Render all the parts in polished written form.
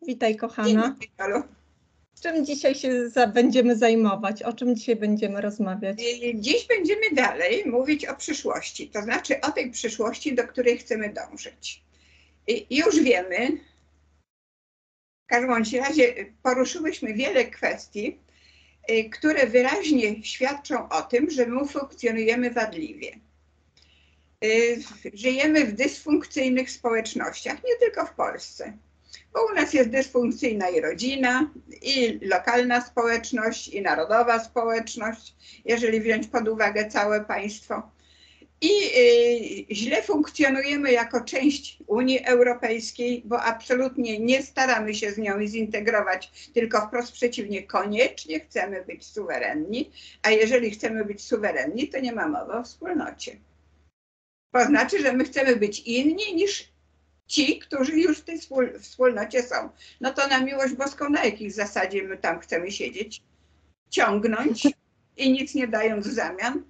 Witaj, Dzień kochana. dobry, Jolu. Czym dzisiaj się będziemy zajmować? O czym dzisiaj będziemy rozmawiać? Dziś będziemy dalej mówić o przyszłości, to znaczy o tej przyszłości, do której chcemy dążyć. Już wiemy, w każdym bądź razie poruszyłyśmy wiele kwestii, które wyraźnie świadczą o tym, że my funkcjonujemy wadliwie. Żyjemy w dysfunkcyjnych społecznościach, nie tylko w Polsce. Bo u nas jest dysfunkcyjna i rodzina, i lokalna społeczność, i narodowa społeczność, jeżeli wziąć pod uwagę całe państwo. I źle funkcjonujemy jako część Unii Europejskiej, bo absolutnie nie staramy się z nią zintegrować, tylko wprost przeciwnie, koniecznie chcemy być suwerenni, a jeżeli chcemy być suwerenni, to nie ma mowy o wspólnocie. To znaczy, że my chcemy być inni niż ci, którzy już w tej wspólnocie są. No to na miłość boską, na jakiej zasadzie my tam chcemy siedzieć? Ciągnąć i nic nie dając w zamian?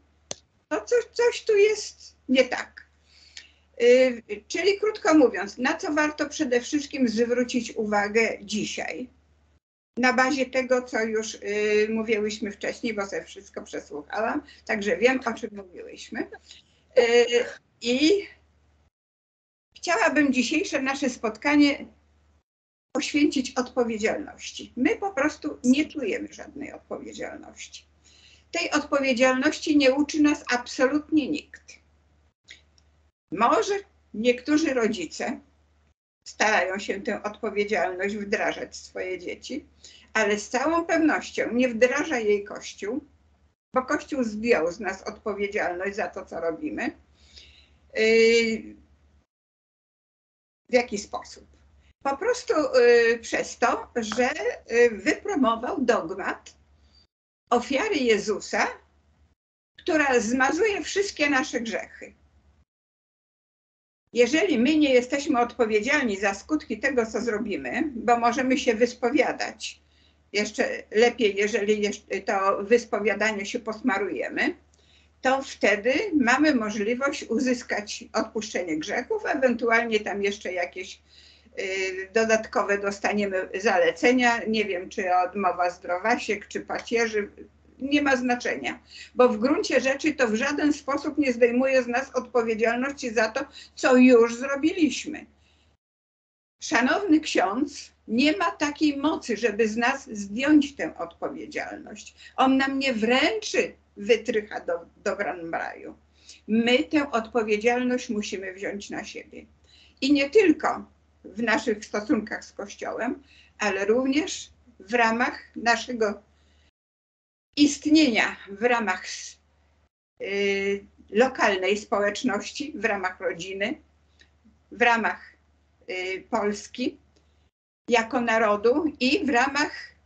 No coś tu jest nie tak. Czyli krótko mówiąc, na co warto przede wszystkim zwrócić uwagę dzisiaj? Na bazie tego, co już mówiłyśmy wcześniej, bo sobie wszystko przesłuchałam, także wiem, o czym mówiłyśmy. I chciałabym dzisiejsze nasze spotkanie poświęcić odpowiedzialności. My po prostu nie czujemy żadnej odpowiedzialności. Tej odpowiedzialności nie uczy nas absolutnie nikt. Może niektórzy rodzice starają się tę odpowiedzialność wdrażać w swoje dzieci, ale z całą pewnością nie wdraża jej Kościół, bo Kościół zdjął z nas odpowiedzialność za to, co robimy. W jaki sposób? Po prostu przez to, że wypromował dogmat ofiary Jezusa, która zmazuje wszystkie nasze grzechy. Jeżeli my nie jesteśmy odpowiedzialni za skutki tego, co zrobimy, bo możemy się wyspowiadać, jeszcze lepiej, jeżeli to wyspowiadanie się posmarujemy, to wtedy mamy możliwość uzyskać odpuszczenie grzechów, ewentualnie tam jeszcze jakieś dodatkowe dostaniemy zalecenia, nie wiem, czy odmowa zdrowasiek, czy pacierzy, nie ma znaczenia, bo w gruncie rzeczy to w żaden sposób nie zdejmuje z nas odpowiedzialności za to, co już zrobiliśmy. Szanowny ksiądz nie ma takiej mocy, żeby z nas zdjąć tę odpowiedzialność. On nam nie wręczy wytrycha do Granbraju. My tę odpowiedzialność musimy wziąć na siebie. I nie tylko w naszych stosunkach z Kościołem, ale również w ramach naszego istnienia, w ramach lokalnej społeczności, w ramach rodziny, w ramach Polski jako narodu i w ramach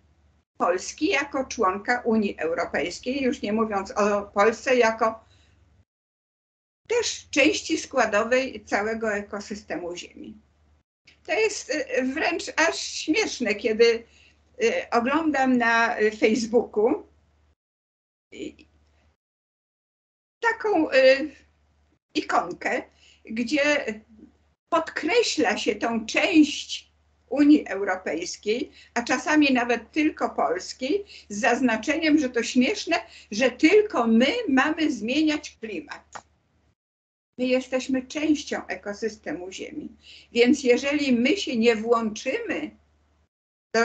Polski jako członka Unii Europejskiej, już nie mówiąc o Polsce jako też części składowej całego ekosystemu Ziemi. To jest wręcz aż śmieszne, kiedy oglądam na Facebooku taką ikonkę, gdzie podkreśla się tą część Unii Europejskiej, a czasami nawet tylko polskiej, z zaznaczeniem, że to śmieszne, że tylko my mamy zmieniać klimat. My jesteśmy częścią ekosystemu Ziemi, więc jeżeli my się nie włączymy do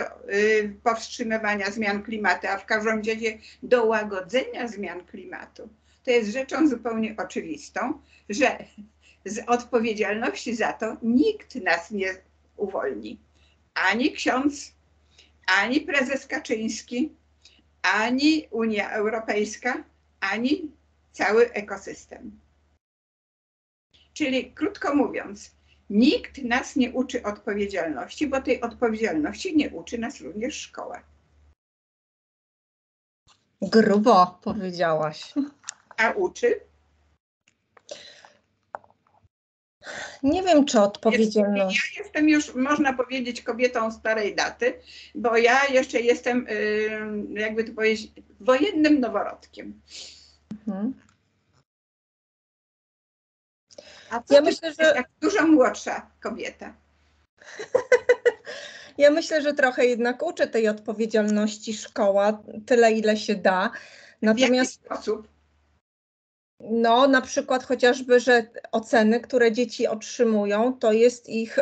powstrzymywania zmian klimatu, a w każdym razie do łagodzenia zmian klimatu, to jest rzeczą zupełnie oczywistą, że z odpowiedzialności za to nikt nas nie uwolni. Ani ksiądz, ani prezes Kaczyński, ani Unia Europejska, ani cały ekosystem. Czyli krótko mówiąc, nikt nas nie uczy odpowiedzialności, bo tej odpowiedzialności nie uczy nas również szkoła. Grubo powiedziałaś. A uczy? Nie wiem, czy odpowiedzialność. Ja jestem już, można powiedzieć, kobietą starej daty, bo ja jeszcze jestem, jakby to powiedzieć, wojennym noworodkiem. A co Ja ty myślę, jest że jak dużo młodsza kobieta? Ja myślę, że trochę jednak uczy tej odpowiedzialności szkoła, tyle ile się da. W jaki Natomiast sposób? no, na przykład chociażby, że oceny, które dzieci otrzymują, to jest ich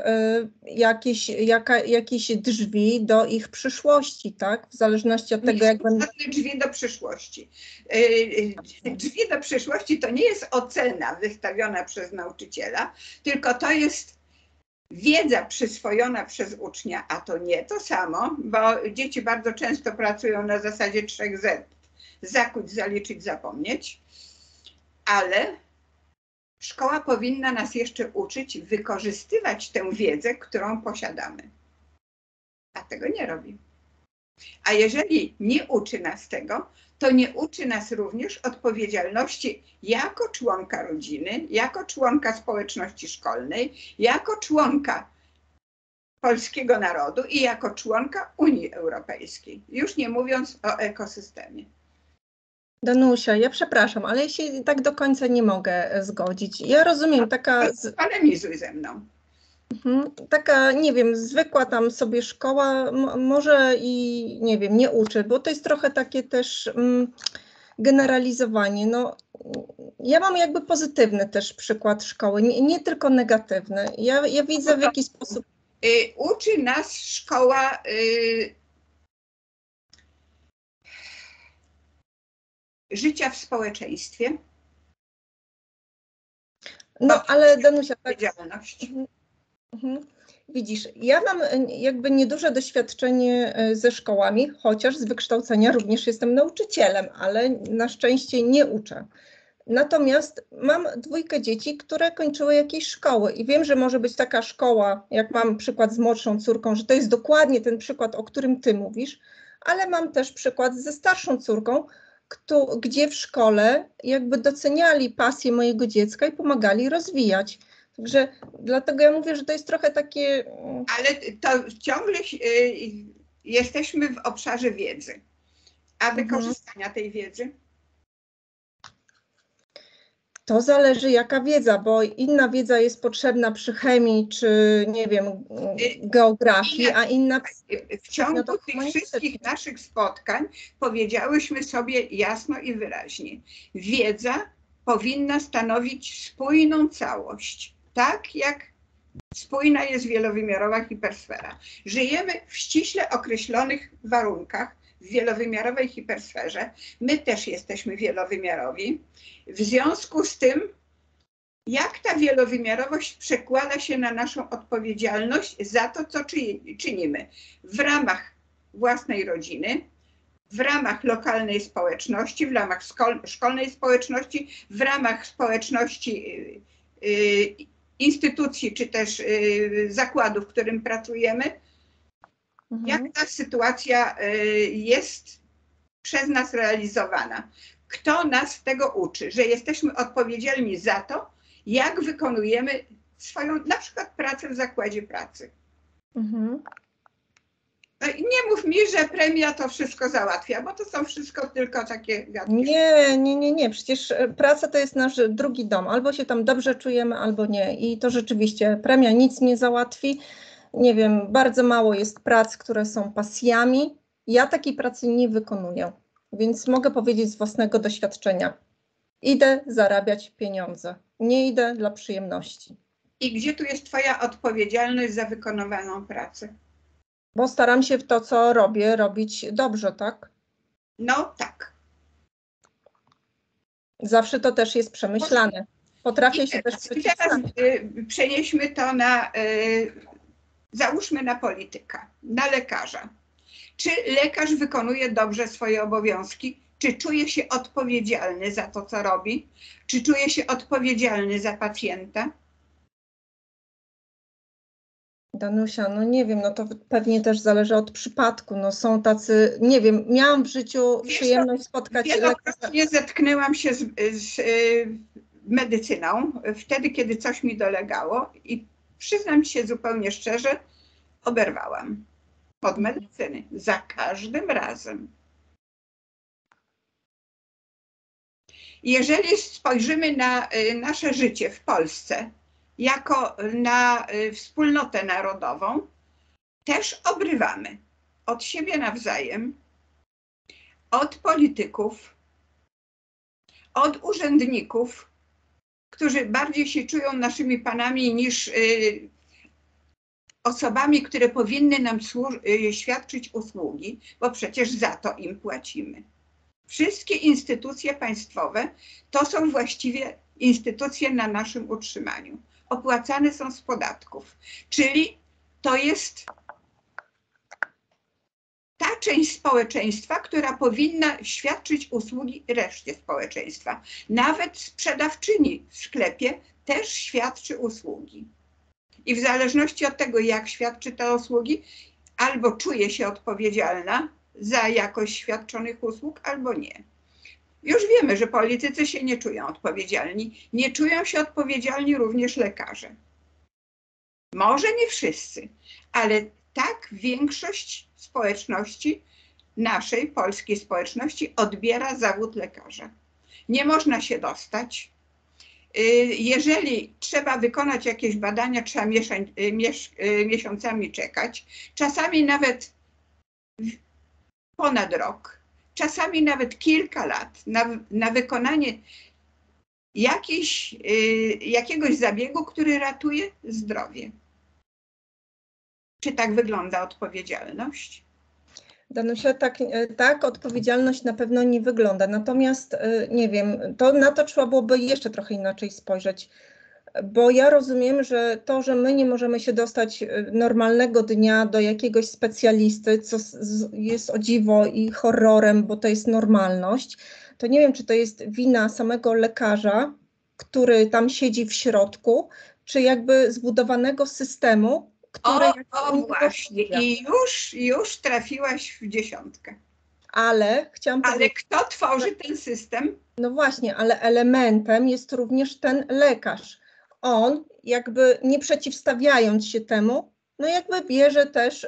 jakieś drzwi do ich przyszłości, tak? W zależności od tego, jak będą. Żadne drzwi do przyszłości. Drzwi do przyszłości to nie jest ocena wystawiona przez nauczyciela, tylko to jest wiedza przyswojona przez ucznia, a to nie to samo, bo dzieci bardzo często pracują na zasadzie 3Z. Zakuć, zaliczyć, zapomnieć, ale szkoła powinna nas jeszcze uczyć wykorzystywać tę wiedzę, którą posiadamy. A tego nie robi. A jeżeli nie uczy nas tego, to nie uczy nas również odpowiedzialności jako członka rodziny, jako członka społeczności szkolnej, jako członka polskiego narodu i jako członka Unii Europejskiej. Już nie mówiąc o ekosystemie. Danusia, ja przepraszam, ale ja się tak do końca nie mogę zgodzić. Ja rozumiem, taka, Polemizuj ze mną. taka, nie wiem, zwykła tam sobie szkoła może i, nie wiem, nie uczy, bo to jest trochę takie też generalizowanie. No, ja mam jakby pozytywny też przykład szkoły, nie tylko negatywny. Ja widzę, w jaki sposób. Uczy nas szkoła życia w społeczeństwie. No, ale Danusia, tak. Odpowiedzialność. Widzisz, ja mam jakby nieduże doświadczenie ze szkołami, chociaż z wykształcenia również jestem nauczycielem, ale na szczęście nie uczę. Natomiast mam 2 dzieci, które kończyły jakieś szkoły i wiem, że może być taka szkoła, jak mam przykład z młodszą córką, że to jest dokładnie ten przykład, o którym ty mówisz, ale mam też przykład ze starszą córką, gdzie w szkole jakby doceniali pasję mojego dziecka i pomagali rozwijać. Także dlatego ja mówię, że to jest trochę takie. Ale to ciągle jesteśmy w obszarze wiedzy. A wykorzystania tej wiedzy? To zależy jaka wiedza, bo inna wiedza jest potrzebna przy chemii, czy nie wiem, geografii, a inna. W ciągu tych wszystkich naszych spotkań powiedziałyśmy sobie jasno i wyraźnie. Wiedza powinna stanowić spójną całość. Tak jak spójna jest wielowymiarowa hipersfera. Żyjemy w ściśle określonych warunkach w wielowymiarowej hipersferze. My też jesteśmy wielowymiarowi. W związku z tym, jak ta wielowymiarowość przekłada się na naszą odpowiedzialność za to, co czynimy w ramach własnej rodziny, w ramach lokalnej społeczności, w ramach szkolnej społeczności, w ramach społeczności instytucji czy też zakładu, w którym pracujemy, jak ta sytuacja jest przez nas realizowana. Kto nas tego uczy, że jesteśmy odpowiedzialni za to, jak wykonujemy swoją na przykład pracę w zakładzie pracy. No i nie mów mi, że premia to wszystko załatwia, bo to są wszystko tylko takie gadki. Nie. Przecież praca to jest nasz drugi dom. Albo się tam dobrze czujemy, albo nie. I to rzeczywiście premia nic nie załatwi. Nie wiem, bardzo mało jest prac, które są pasjami. Ja takiej pracy nie wykonuję, więc mogę powiedzieć z własnego doświadczenia. Idę zarabiać pieniądze. Nie idę dla przyjemności. I gdzie tu jest twoja odpowiedzialność za wykonywaną pracę? Bo staram się w to, co robię, robić dobrze, tak? No tak. Zawsze to też jest przemyślane. Potrafię się też przeciwstawić. Teraz przenieśmy to na, załóżmy na polityka, na lekarza. Czy lekarz wykonuje dobrze swoje obowiązki? Czy czuje się odpowiedzialny za to, co robi? Czy czuje się odpowiedzialny za pacjenta? Danusia, no nie wiem, no to pewnie też zależy od przypadku. No są tacy, nie wiem, miałam w życiu przyjemność spotkać lekarza. Wielokrotnie zetknęłam się z medycyną, wtedy, kiedy coś mi dolegało i przyznam ci się zupełnie szczerze, oberwałam od medycyny za każdym razem. Jeżeli spojrzymy na nasze życie w Polsce jako na wspólnotę narodową, też obrywamy od siebie nawzajem, od polityków, od urzędników, którzy bardziej się czują naszymi panami niż osobami, które powinny nam świadczyć usługi, bo przecież za to im płacimy. Wszystkie instytucje państwowe to są właściwie instytucje na naszym utrzymaniu. Opłacane są z podatków, czyli to jest ta część społeczeństwa, która powinna świadczyć usługi reszcie społeczeństwa. Nawet sprzedawczyni w sklepie też świadczy usługi. I w zależności od tego, jak świadczy te usługi, albo czuje się odpowiedzialna za jakość świadczonych usług, albo nie. Już wiemy, że politycy się nie czują odpowiedzialni. Nie czują się odpowiedzialni również lekarze. Może nie wszyscy, ale tak większość społeczności, naszej polskiej społeczności, odbiera zawód lekarza. Nie można się dostać. Jeżeli trzeba wykonać jakieś badania, trzeba miesiącami czekać, czasami nawet ponad rok, czasami nawet kilka lat na wykonanie jakiegoś zabiegu, który ratuje zdrowie. Czy tak wygląda odpowiedzialność? Danusia, tak, odpowiedzialność na pewno nie wygląda. Natomiast nie wiem, na to trzeba byłoby jeszcze trochę inaczej spojrzeć, bo ja rozumiem, że to, że my nie możemy się dostać normalnego dnia do jakiegoś specjalisty, co jest o dziwo i horrorem, bo to jest normalność, to nie wiem, czy to jest wina samego lekarza, który tam siedzi w środku, czy jakby zbudowanego systemu, który... Właśnie. I już trafiłaś w dziesiątkę. Ale chciałam powiedzieć... Ale kto tworzy ten system? No właśnie, ale elementem jest również ten lekarz. On jakby nie przeciwstawiając się temu, no jakby bierze też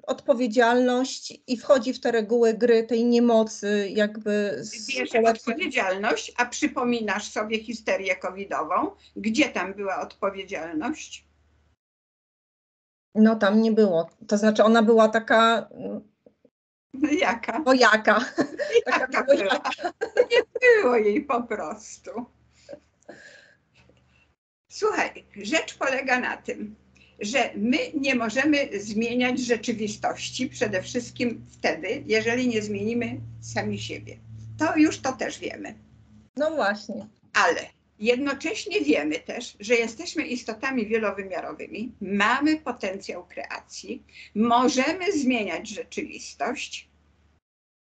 odpowiedzialność i wchodzi w te reguły gry tej niemocy jakby... Bierze odpowiedzialność, a przypominasz sobie histerię covidową? Gdzie tam była odpowiedzialność? No tam nie było. To znaczy ona była taka... Jaka? O jaka? Jaka była? Nie było jej po prostu. Słuchaj, rzecz polega na tym, że my nie możemy zmieniać rzeczywistości przede wszystkim wtedy, jeżeli nie zmienimy sami siebie. To też wiemy. No właśnie. Ale jednocześnie wiemy też, że jesteśmy istotami wielowymiarowymi, mamy potencjał kreacji, możemy zmieniać rzeczywistość,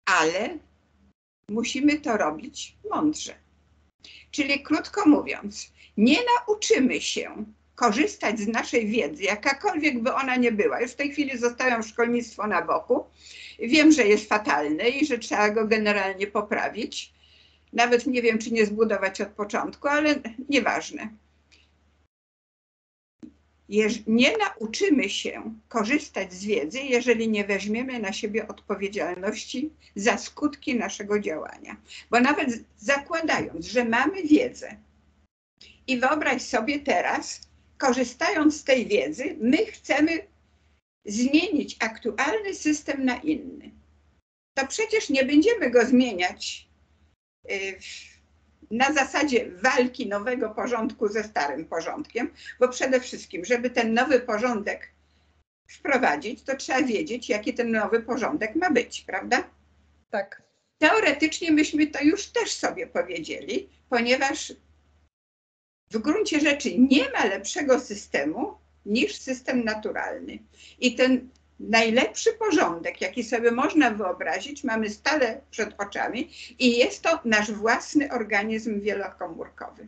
ale musimy to robić mądrze. Czyli krótko mówiąc, nie nauczymy się korzystać z naszej wiedzy, jakakolwiek by ona nie była. Już w tej chwili zostawiam szkolnictwo na boku. Wiem, że jest fatalne i że trzeba go generalnie poprawić. Nawet nie wiem, czy nie zbudować od początku, ale nieważne. Nie nauczymy się korzystać z wiedzy, jeżeli nie weźmiemy na siebie odpowiedzialności za skutki naszego działania. Bo nawet zakładając, że mamy wiedzę i wyobraź sobie teraz, korzystając z tej wiedzy, my chcemy zmienić aktualny system na inny. To przecież nie będziemy go zmieniać na zasadzie walki nowego porządku ze starym porządkiem, bo przede wszystkim, żeby ten nowy porządek wprowadzić, to trzeba wiedzieć, jaki ten nowy porządek ma być, prawda? Tak. Teoretycznie myśmy to już też sobie powiedzieli, ponieważ w gruncie rzeczy nie ma lepszego systemu niż system naturalny. I ten najlepszy porządek, jaki sobie można wyobrazić, mamy stale przed oczami i jest to nasz własny organizm wielokomórkowy.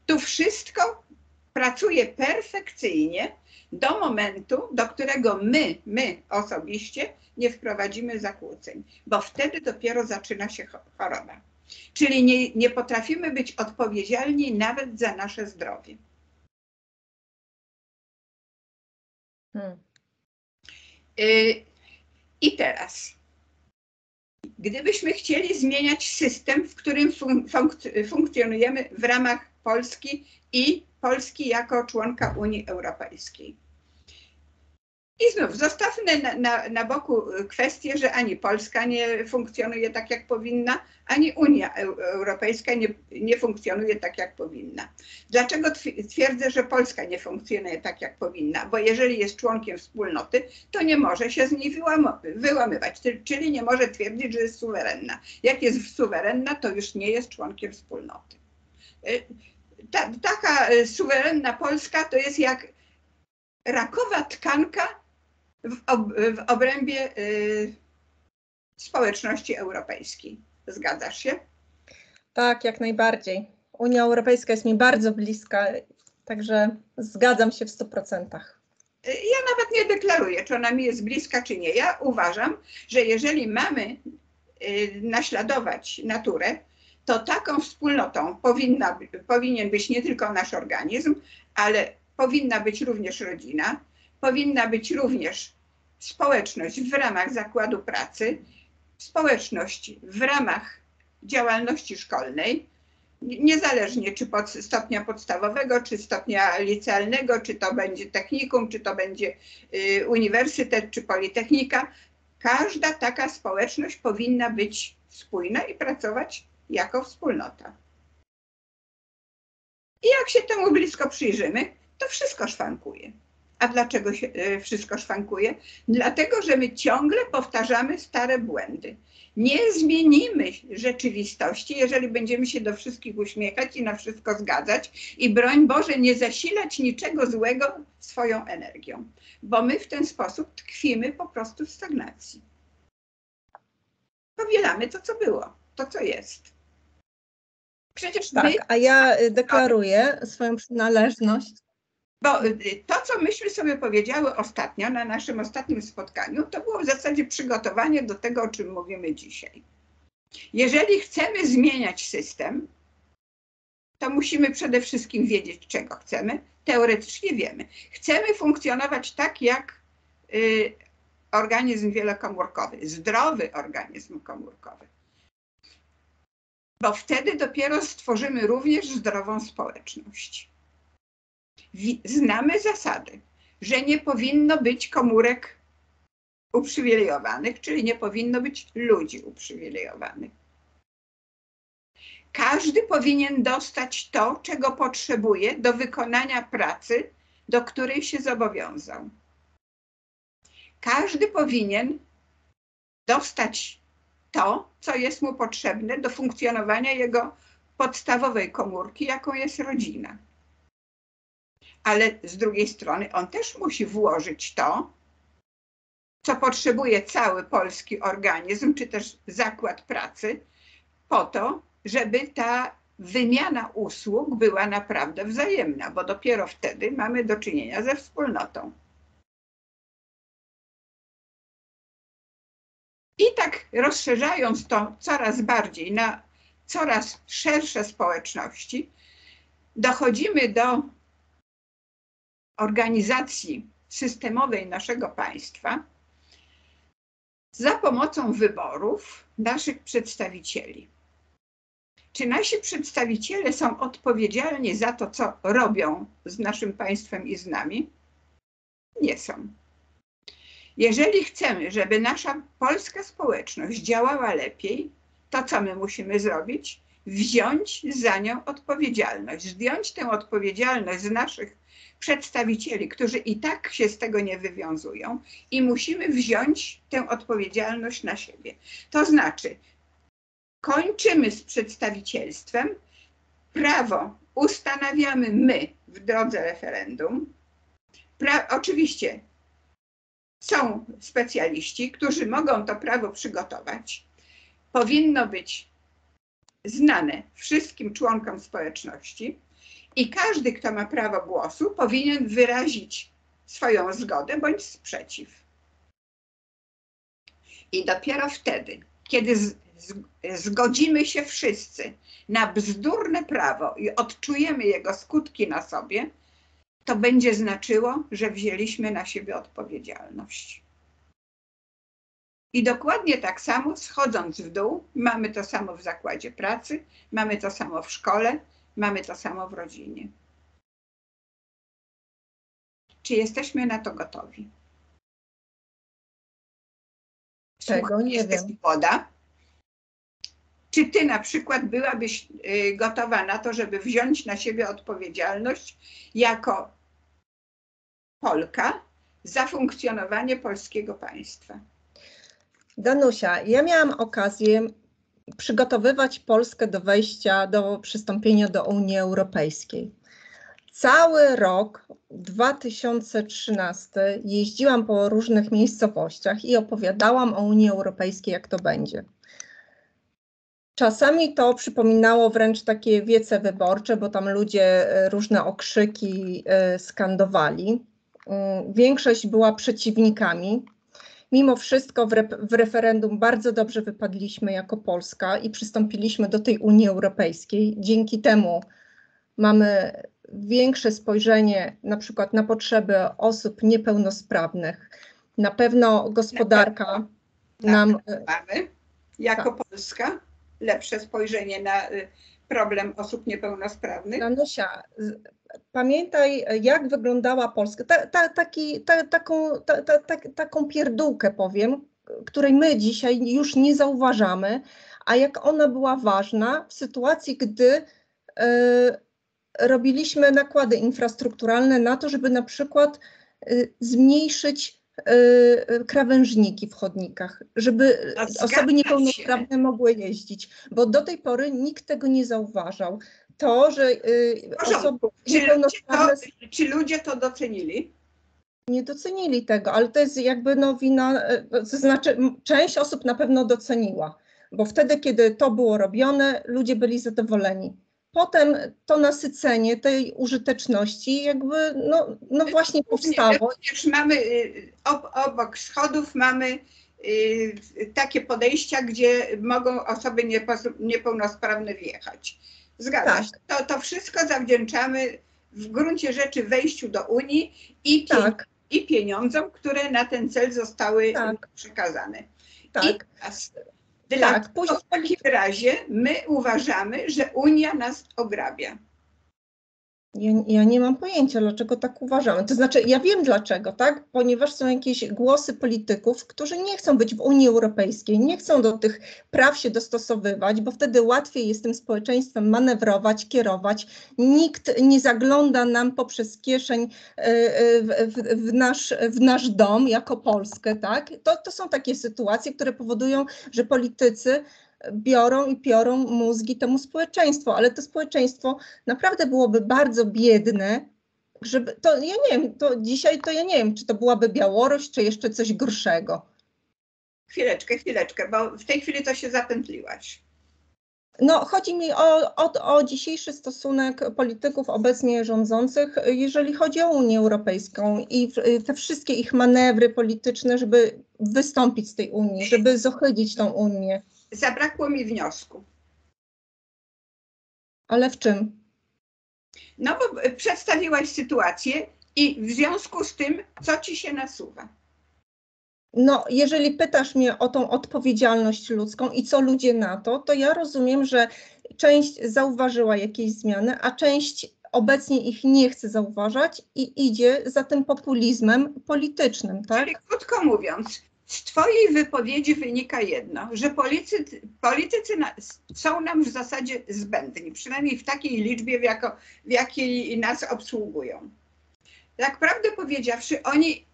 Tu wszystko pracuje perfekcyjnie do momentu, do którego my osobiście nie wprowadzimy zakłóceń, bo wtedy dopiero zaczyna się choroba. Czyli nie potrafimy być odpowiedzialni nawet za nasze zdrowie. I teraz, gdybyśmy chcieli zmieniać system, w którym funkcjonujemy w ramach Polski i Polski jako członka Unii Europejskiej, I znów zostawmy na boku kwestię, że ani Polska nie funkcjonuje tak, jak powinna, ani Unia Europejska nie funkcjonuje tak, jak powinna. Dlaczego twierdzę, że Polska nie funkcjonuje tak, jak powinna? Bo jeżeli jest członkiem wspólnoty, to nie może się z niej wyłamywać, czyli nie może twierdzić, że jest suwerenna. Jak jest suwerenna, to już nie jest członkiem wspólnoty. Taka suwerenna Polska to jest jak rakowa tkanka w obrębie społeczności europejskiej. Zgadzasz się? Tak, jak najbardziej. Unia Europejska jest mi bardzo bliska, także zgadzam się w 100%. Ja nawet nie deklaruję, czy ona mi jest bliska, czy nie. Ja uważam, że jeżeli mamy naśladować naturę, to taką wspólnotą powinien być nie tylko nasz organizm, ale powinna być również rodzina, powinna być również społeczność w ramach zakładu pracy, społeczność w ramach działalności szkolnej, niezależnie czy stopnia podstawowego, czy stopnia licealnego, czy to będzie technikum, czy to będzie uniwersytet, czy politechnika. Każda taka społeczność powinna być spójna i pracować jako wspólnota. I jak się temu blisko przyjrzymy, to wszystko szwankuje. A dlaczego się wszystko szwankuje? Dlatego, że my ciągle powtarzamy stare błędy. Nie zmienimy rzeczywistości, jeżeli będziemy się do wszystkich uśmiechać i na wszystko zgadzać i broń Boże nie zasilać niczego złego swoją energią, bo my w ten sposób tkwimy po prostu w stagnacji. Powielamy to, co było, to, co jest. Przecież tak, a ja deklaruję swoją przynależność. Bo to, co myśmy sobie powiedziały ostatnio, na naszym ostatnim spotkaniu, to było w zasadzie przygotowanie do tego, o czym mówimy dzisiaj. Jeżeli chcemy zmieniać system, to musimy przede wszystkim wiedzieć, czego chcemy. Teoretycznie wiemy. Chcemy funkcjonować tak, jak organizm wielokomórkowy, zdrowy organizm komórkowy. Bo wtedy dopiero stworzymy również zdrową społeczność. Znamy zasady, że nie powinno być komórek uprzywilejowanych, czyli nie powinno być ludzi uprzywilejowanych. Każdy powinien dostać to, czego potrzebuje do wykonania pracy, do której się zobowiązał. Każdy powinien dostać to, co jest mu potrzebne do funkcjonowania jego podstawowej komórki, jaką jest rodzina. Ale z drugiej strony on też musi włożyć to, co potrzebuje cały polski organizm, czy też zakład pracy, po to, żeby ta wymiana usług była naprawdę wzajemna, bo dopiero wtedy mamy do czynienia ze wspólnotą. I tak rozszerzając to coraz bardziej na coraz szersze społeczności, dochodzimy do organizacji systemowej naszego państwa za pomocą wyborów naszych przedstawicieli. Czy nasi przedstawiciele są odpowiedzialni za to, co robią z naszym państwem i z nami? Nie są. Jeżeli chcemy, żeby nasza polska społeczność działała lepiej, to co my musimy zrobić? Wziąć za nią odpowiedzialność, zdjąć tę odpowiedzialność z naszych przedstawicieli, którzy i tak się z tego nie wywiązują, i musimy wziąć tę odpowiedzialność na siebie. To znaczy, kończymy z przedstawicielstwem, prawo ustanawiamy my w drodze referendum. Oczywiście są specjaliści, którzy mogą to prawo przygotować. Powinno być znane wszystkim członkom społeczności i każdy, kto ma prawo głosu, powinien wyrazić swoją zgodę bądź sprzeciw. I dopiero wtedy, kiedy zgodzimy się wszyscy na bzdurne prawo i odczujemy jego skutki na sobie, to będzie znaczyło, że wzięliśmy na siebie odpowiedzialność. I dokładnie tak samo, schodząc w dół, mamy to samo w zakładzie pracy, mamy to samo w szkole, mamy to samo w rodzinie. Czy jesteśmy na to gotowi? Tego nie jesteś wiem. młoda. Czy ty na przykład byłabyś gotowa na to, żeby wziąć na siebie odpowiedzialność jako Polka za funkcjonowanie polskiego państwa? Danusia, ja miałam okazję przygotowywać Polskę do wejścia, do przystąpienia do Unii Europejskiej. Cały rok 2013 jeździłam po różnych miejscowościach i opowiadałam o Unii Europejskiej, jak to będzie. Czasami to przypominało wręcz takie wiece wyborcze, bo tam ludzie różne okrzyki skandowali. Większość była przeciwnikami. Mimo wszystko w referendum bardzo dobrze wypadliśmy jako Polska i przystąpiliśmy do tej Unii Europejskiej. Dzięki temu mamy większe spojrzenie na przykład na potrzeby osób niepełnosprawnych. Na pewno gospodarka nam... Mamy jako Polska lepsze spojrzenie na problem osób niepełnosprawnych. Danusia, pamiętaj, jak wyglądała Polska. Taką pierdółkę powiem, której my dzisiaj już nie zauważamy, a jak ona była ważna w sytuacji, gdy robiliśmy nakłady infrastrukturalne na to, żeby na przykład zmniejszyć krawężniki w chodnikach, żeby osoby niepełnosprawne mogły jeździć, bo do tej pory nikt tego nie zauważał. To, że osoby niepełnosprawne... Czy ludzie to docenili? Nie docenili tego, ale to jest jakby wina, to znaczy część osób na pewno doceniła, bo wtedy, kiedy to było robione, ludzie byli zadowoleni. Potem to nasycenie tej użyteczności jakby no właśnie powstało. Przecież mamy obok schodów mamy takie podejścia, gdzie mogą osoby niepełnosprawne wjechać. Zgadza się. To wszystko zawdzięczamy w gruncie rzeczy wejściu do Unii i pieniądzom, które na ten cel zostały przekazane. Tak. Dlatego w takim razie my uważamy, że Unia nas ograbia. Ja nie mam pojęcia, dlaczego tak uważamy. To znaczy, ja wiem dlaczego, tak? Ponieważ są jakieś głosy polityków, którzy nie chcą być w Unii Europejskiej, nie chcą do tych praw się dostosowywać, bo wtedy łatwiej jest tym społeczeństwem manewrować, kierować. Nikt nie zagląda nam poprzez kieszeń w nasz dom jako Polskę, tak? To są takie sytuacje, które powodują, że politycy biorą mózgi temu społeczeństwu, ale to społeczeństwo naprawdę byłoby bardzo biedne, żeby, to ja nie wiem, to dzisiaj to ja nie wiem, czy to byłaby Białoruś, czy jeszcze coś gorszego. Chwileczkę, bo w tej chwili to się zapętliłaś. No, chodzi mi o dzisiejszy stosunek polityków obecnie rządzących, jeżeli chodzi o Unię Europejską i te wszystkie ich manewry polityczne, żeby wystąpić z tej Unii, żeby zohydzić tą Unię. Zabrakło mi wniosku. Ale w czym? No bo przedstawiłaś sytuację i w związku z tym, co ci się nasuwa? No, jeżeli pytasz mnie o tą odpowiedzialność ludzką i co ludzie na to ja rozumiem, że część zauważyła jakieś zmiany, a część obecnie ich nie chce zauważać i idzie za tym populizmem politycznym, tak? Czyli krótko mówiąc, z twojej wypowiedzi wynika jedno, że politycy są nam w zasadzie zbędni, przynajmniej w takiej liczbie, w jakiej nas obsługują. Tak prawdę powiedziawszy, oni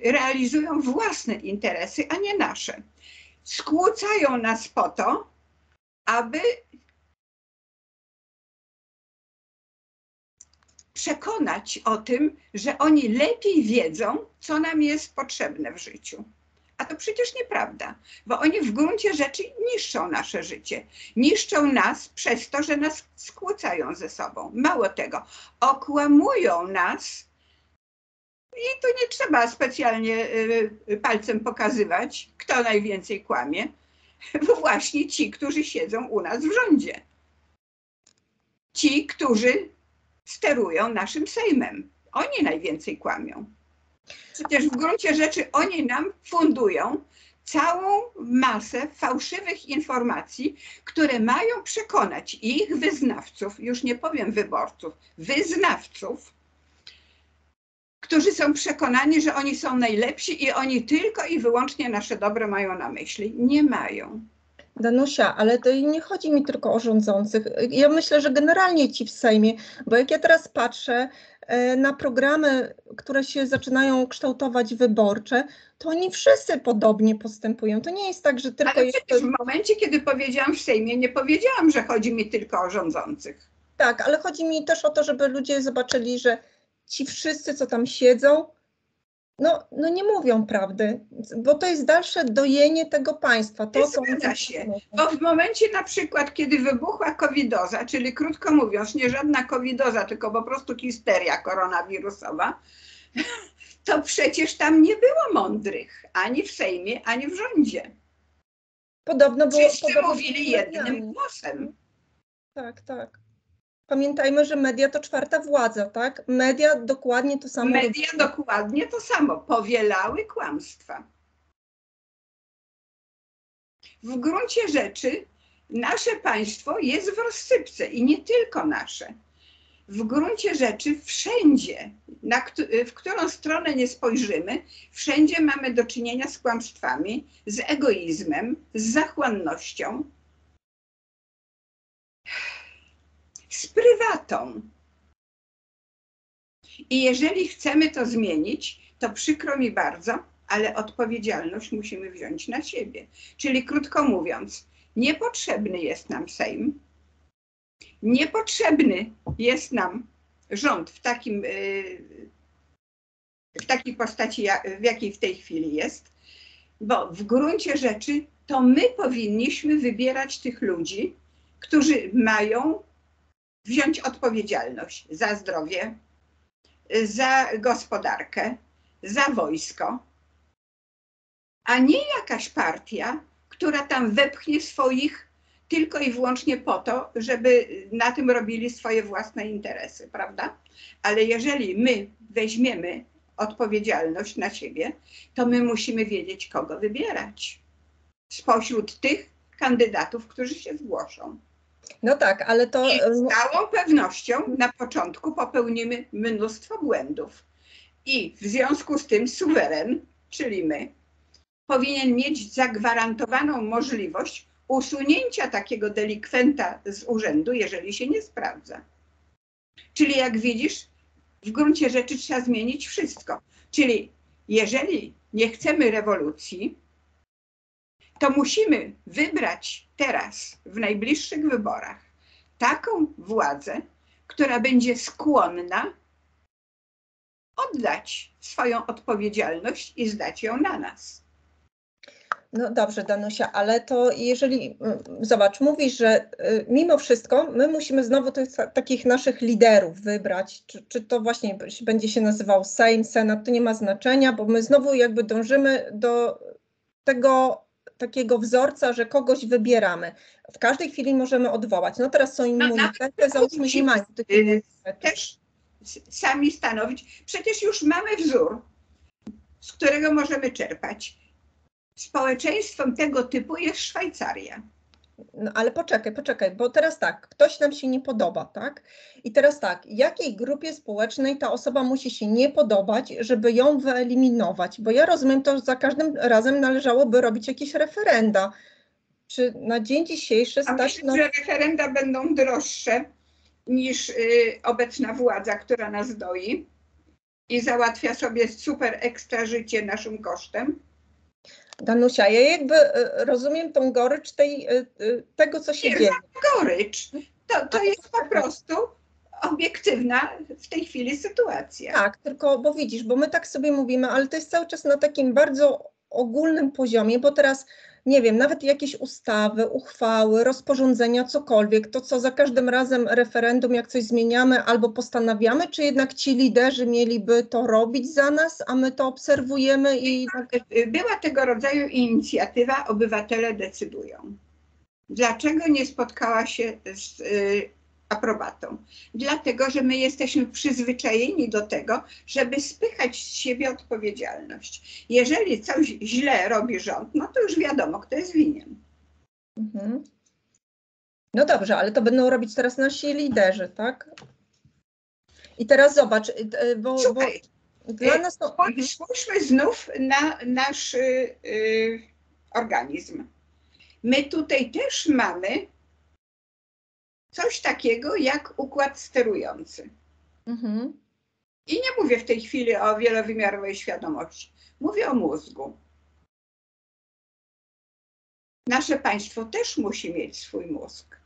realizują własne interesy, a nie nasze. Skłócają nas po to, aby przekonać o tym, że oni lepiej wiedzą, co nam jest potrzebne w życiu. A to przecież nieprawda, bo oni w gruncie rzeczy niszczą nasze życie. Niszczą nas przez to, że nas skłócają ze sobą. Mało tego, okłamują nas i tu nie trzeba specjalnie palcem pokazywać, kto najwięcej kłamie, bo właśnie ci, którzy siedzą u nas w rządzie. Ci, którzy sterują naszym Sejmem. Oni najwięcej kłamią. Przecież w gruncie rzeczy oni nam fundują całą masę fałszywych informacji, które mają przekonać ich wyznawców, już nie powiem wyborców, wyznawców, którzy są przekonani, że oni są najlepsi i oni tylko i wyłącznie nasze dobro mają na myśli. Nie mają. Danusia, ale to nie chodzi mi tylko o rządzących. Ja myślę, że generalnie ci w Sejmie, bo jak ja teraz patrzę na programy, które się zaczynają kształtować wyborcze, to oni wszyscy podobnie postępują. To nie jest tak, że tylko... Ale przecież w momencie, kiedy powiedziałam w Sejmie, nie powiedziałam, że chodzi mi tylko o rządzących. Tak, ale chodzi mi też o to, żeby ludzie zobaczyli, że ci wszyscy, co tam siedzą, no nie mówią prawdy, bo to jest dalsze dojenie tego państwa. To, co Zgadza się, bo w momencie na przykład, kiedy wybuchła covidoza, czyli krótko mówiąc, nie żadna covidoza, tylko po prostu histeria koronawirusowa, to przecież tam nie było mądrych, ani w Sejmie, ani w rządzie. Podobno było... Wszyscy mówili jednym głosem. Tak, tak. Pamiętajmy, że media to czwarta władza, tak? Media dokładnie to samo. Media dokładnie to samo, powielały kłamstwa. W gruncie rzeczy nasze państwo jest w rozsypce i nie tylko nasze. W gruncie rzeczy wszędzie, w którą stronę nie spojrzymy, wszędzie mamy do czynienia z kłamstwami, z egoizmem, z zachłannością, z prywatą. I jeżeli chcemy to zmienić, to przykro mi bardzo, ale odpowiedzialność musimy wziąć na siebie. Czyli krótko mówiąc, niepotrzebny jest nam Sejm, niepotrzebny jest nam rząd w takiej postaci, w jakiej w tej chwili jest, bo w gruncie rzeczy to my powinniśmy wybierać tych ludzi, którzy mają wziąć odpowiedzialność za zdrowie, za gospodarkę, za wojsko, a nie jakaś partia, która tam wepchnie swoich tylko i wyłącznie po to, żeby na tym robili swoje własne interesy, prawda? Ale jeżeli my weźmiemy odpowiedzialność na siebie, to my musimy wiedzieć, kogo wybierać spośród tych kandydatów, którzy się zgłoszą. No tak, ale to... I z całą pewnością na początku popełnimy mnóstwo błędów. I w związku z tym suweren, czyli my, powinien mieć zagwarantowaną możliwość usunięcia takiego delikwenta z urzędu, jeżeli się nie sprawdza. Czyli jak widzisz, w gruncie rzeczy trzeba zmienić wszystko. Czyli jeżeli nie chcemy rewolucji, to musimy wybrać teraz, w najbliższych wyborach, taką władzę, która będzie skłonna oddać swoją odpowiedzialność i zdać ją na nas. No dobrze, Danusia, ale to jeżeli, zobacz, mówisz, że mimo wszystko my musimy znowu tych takich naszych liderów wybrać, czy to właśnie będzie się nazywał Sejm, Senat, to nie ma znaczenia, bo my znowu jakby dążymy do tego takiego wzorca, że kogoś wybieramy. W każdej chwili możemy odwołać. No teraz są immunitety, załóżmy, nie mają tych immunitetów. Też sami stanowić. Przecież już mamy wzór, z którego możemy czerpać. Społeczeństwem tego typu jest Szwajcaria. No ale poczekaj, bo teraz tak, ktoś nam się nie podoba, tak? I teraz tak, jakiej grupie społecznej ta osoba musi się nie podobać, żeby ją wyeliminować? Bo ja rozumiem to, że za każdym razem należałoby robić jakieś referenda. Czy na dzień dzisiejszy stać myślę, że referenda będą droższe niż obecna władza, która nas doi i załatwia sobie super ekstra życie naszym kosztem? Danusia, ja jakby rozumiem tą gorycz tego, co się dzieje. Gorycz. To jest po prostu obiektywna w tej chwili sytuacja. Tak, tylko bo widzisz, bo my tak sobie mówimy, ale to jest cały czas na takim bardzo ogólnym poziomie, bo teraz, nie wiem, nawet jakieś ustawy, uchwały, rozporządzenia, cokolwiek, to co za każdym razem referendum, jak coś zmieniamy albo postanawiamy, czy jednak ci liderzy mieliby to robić za nas, a my to obserwujemy i... Była tego rodzaju inicjatywa Obywatele decydują. Dlaczego nie spotkała się z aprobatą? Dlatego, że my jesteśmy przyzwyczajeni do tego, żeby spychać z siebie odpowiedzialność. Jeżeli coś źle robi rząd, no to już wiadomo, kto jest winien. Mhm. No dobrze, ale to będą robić teraz nasi liderzy, tak? I teraz zobacz, bo Dla nas to... Spójrzmy znów na nasz organizm. My tutaj też mamy coś takiego jak układ sterujący. I nie mówię w tej chwili o wielowymiarowej świadomości. Mówię o mózgu. Nasze państwo też musi mieć swój mózg.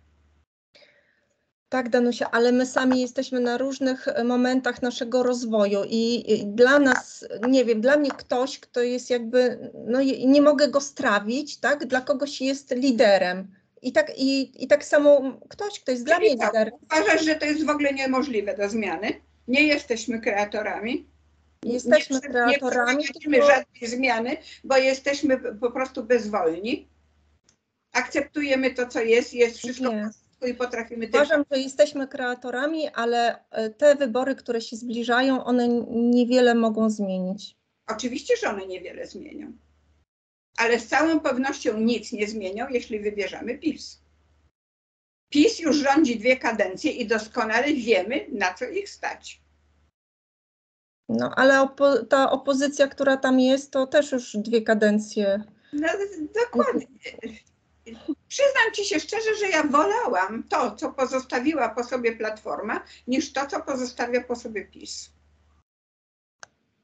Tak, Danusia, ale my sami jesteśmy na różnych momentach naszego rozwoju i dla nas, nie wiem, dla mnie ktoś, kto jest jakby, no nie mogę go strawić, tak? Dla kogoś jest liderem. I tak samo ktoś, kto jest dla mnie liderem. Uważasz, że to jest w ogóle niemożliwe do zmiany? Nie jesteśmy kreatorami? Jesteśmy kreatorami. Nie chcemy żadnej zmiany, bo jesteśmy po prostu bezwolni. Akceptujemy to, co jest wszystko i potrafimy... Uważam, że jesteśmy kreatorami, ale te wybory, które się zbliżają, one niewiele mogą zmienić. Oczywiście, że one niewiele zmienią. Ale z całą pewnością nic nie zmienią, jeśli wybierzemy PiS. PiS już rządzi 2 kadencje i doskonale wiemy, na co ich stać. No, ale ta opozycja, która tam jest, to też już 2 kadencje. No, dokładnie. Przyznam ci się szczerze, że ja wolałam to, co pozostawiła po sobie Platforma, niż to, co pozostawia po sobie PiS.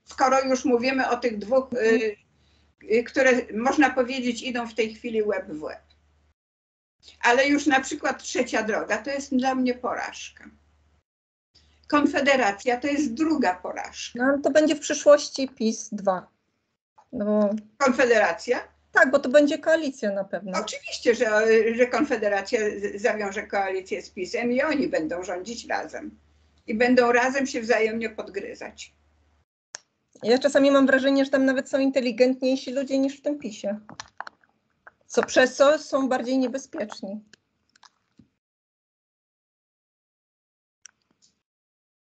Skoro już mówimy o tych 2, które można powiedzieć idą w tej chwili łeb w łeb. Ale już na przykład Trzecia Droga to jest dla mnie porażka. Konfederacja to jest druga porażka. No, to będzie w przyszłości PiS 2. No. Konfederacja? Tak, bo to będzie koalicja na pewno. Oczywiście, że Konfederacja zawiąże koalicję z PiS-em i oni będą rządzić razem. I będą razem się wzajemnie podgryzać. Ja czasami mam wrażenie, że tam nawet są inteligentniejsi ludzie niż w tym PiS-ie. Przez co są bardziej niebezpieczni.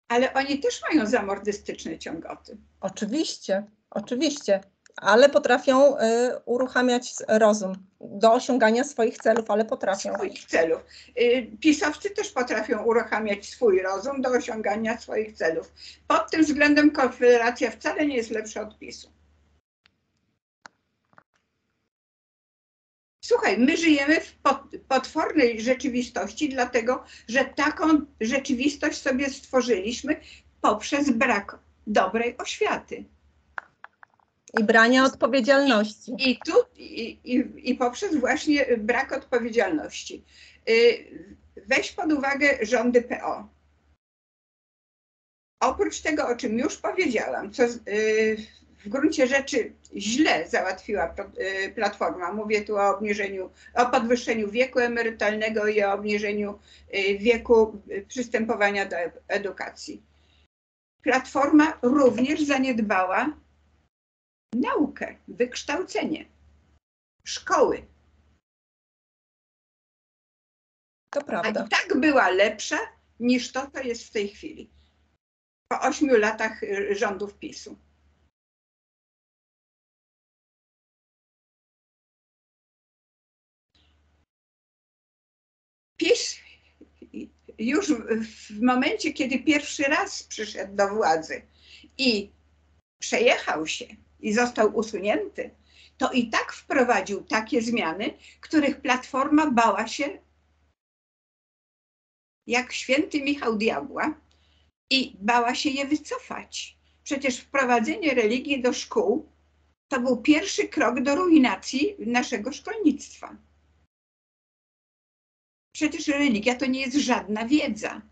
Ale oni też mają zamordystyczne ciągoty. Oczywiście, oczywiście. Ale potrafią uruchamiać rozum do osiągania swoich celów, ale potrafią. Swoich celów. PiS-owcy też potrafią uruchamiać swój rozum do osiągania swoich celów. Pod tym względem Konfederacja wcale nie jest lepsza od PiS-u. Słuchaj, my żyjemy w potwornej rzeczywistości, dlatego że taką rzeczywistość sobie stworzyliśmy poprzez brak dobrej oświaty. I brania odpowiedzialności. I poprzez właśnie brak odpowiedzialności. Weź pod uwagę rządy PO. Oprócz tego, o czym już powiedziałam, co w gruncie rzeczy źle załatwiła Platforma, mówię tu o podwyższeniu wieku emerytalnego i o obniżeniu wieku przystępowania do edukacji. Platforma również zaniedbała naukę, wykształcenie, szkoły. To prawda. A i tak była lepsza niż to, co jest w tej chwili. Po 8 latach rządów PiS-u. PiS już w momencie, kiedy pierwszy raz przyszedł do władzy i przejechał się i został usunięty, to i tak wprowadził takie zmiany, których Platforma bała się jak święty Michał diabła i bała się je wycofać. Przecież wprowadzenie religii do szkół to był pierwszy krok do ruinacji naszego szkolnictwa. Przecież religia to nie jest żadna wiedza.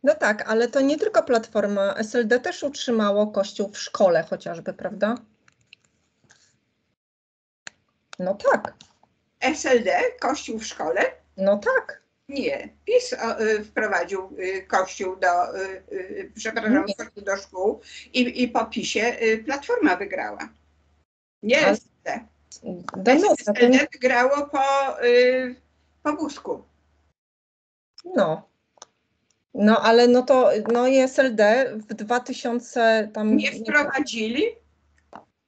No tak, ale to nie tylko Platforma. SLD też utrzymało Kościół w szkole chociażby, prawda? No tak. SLD, Kościół w szkole? No tak. Nie. PiS wprowadził Kościół do szkół i po PiS-ie Platforma wygrała. Nie SLD. SLD wygrało po Buzku. No, ale no to i SLD w 2000 tam... Nie wprowadzili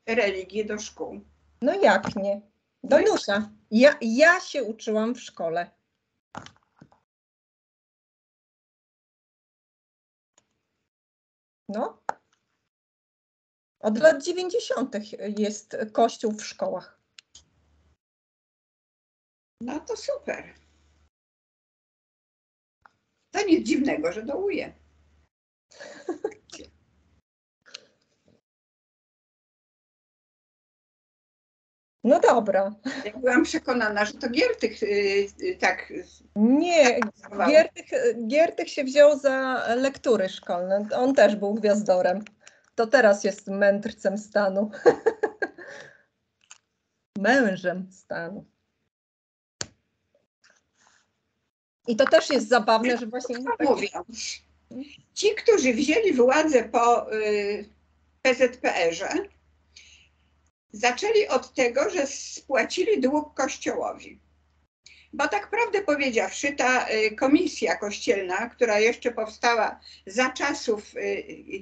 religii do szkół. No jak nie? Danusia, ja się uczyłam w szkole. No. Od lat 90. jest Kościół w szkołach. No to super. To nic dziwnego, że dołuje. No dobra. Ja byłam przekonana, że to Giertych tak... Nie, Giertych się wziął za lektury szkolne. On też był gwiazdorem. To teraz jest mędrcem stanu. Mężem stanu. I to też jest zabawne, że właśnie... Mówiąc, ci, którzy wzięli władzę po PZPR-ze, zaczęli od tego, że spłacili dług Kościołowi. Bo tak prawdę powiedziawszy, ta komisja kościelna, która jeszcze powstała za czasów,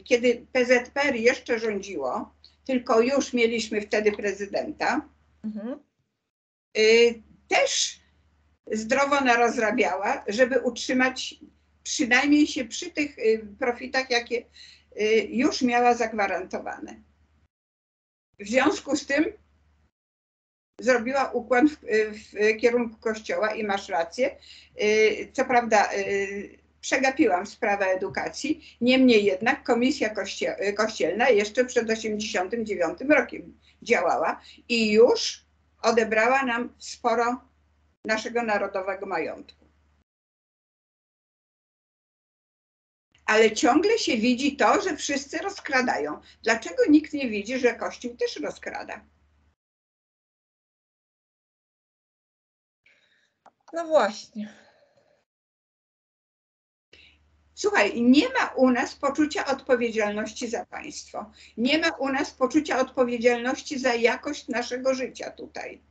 kiedy PZPR jeszcze rządziło, tylko już mieliśmy wtedy prezydenta, też zdrowo narozrabiała, żeby utrzymać przynajmniej się przy tych profitach, jakie już miała zagwarantowane. W związku z tym zrobiła ukłon w kierunku Kościoła i masz rację. Co prawda przegapiłam sprawę edukacji, niemniej jednak Komisja Kościelna jeszcze przed 1989 rokiem działała i już odebrała nam sporo naszego narodowego majątku. Ale ciągle się widzi to, że wszyscy rozkradają. Dlaczego nikt nie widzi, że Kościół też rozkrada? No właśnie. Słuchaj, nie ma u nas poczucia odpowiedzialności za państwo. Nie ma u nas poczucia odpowiedzialności za jakość naszego życia tutaj.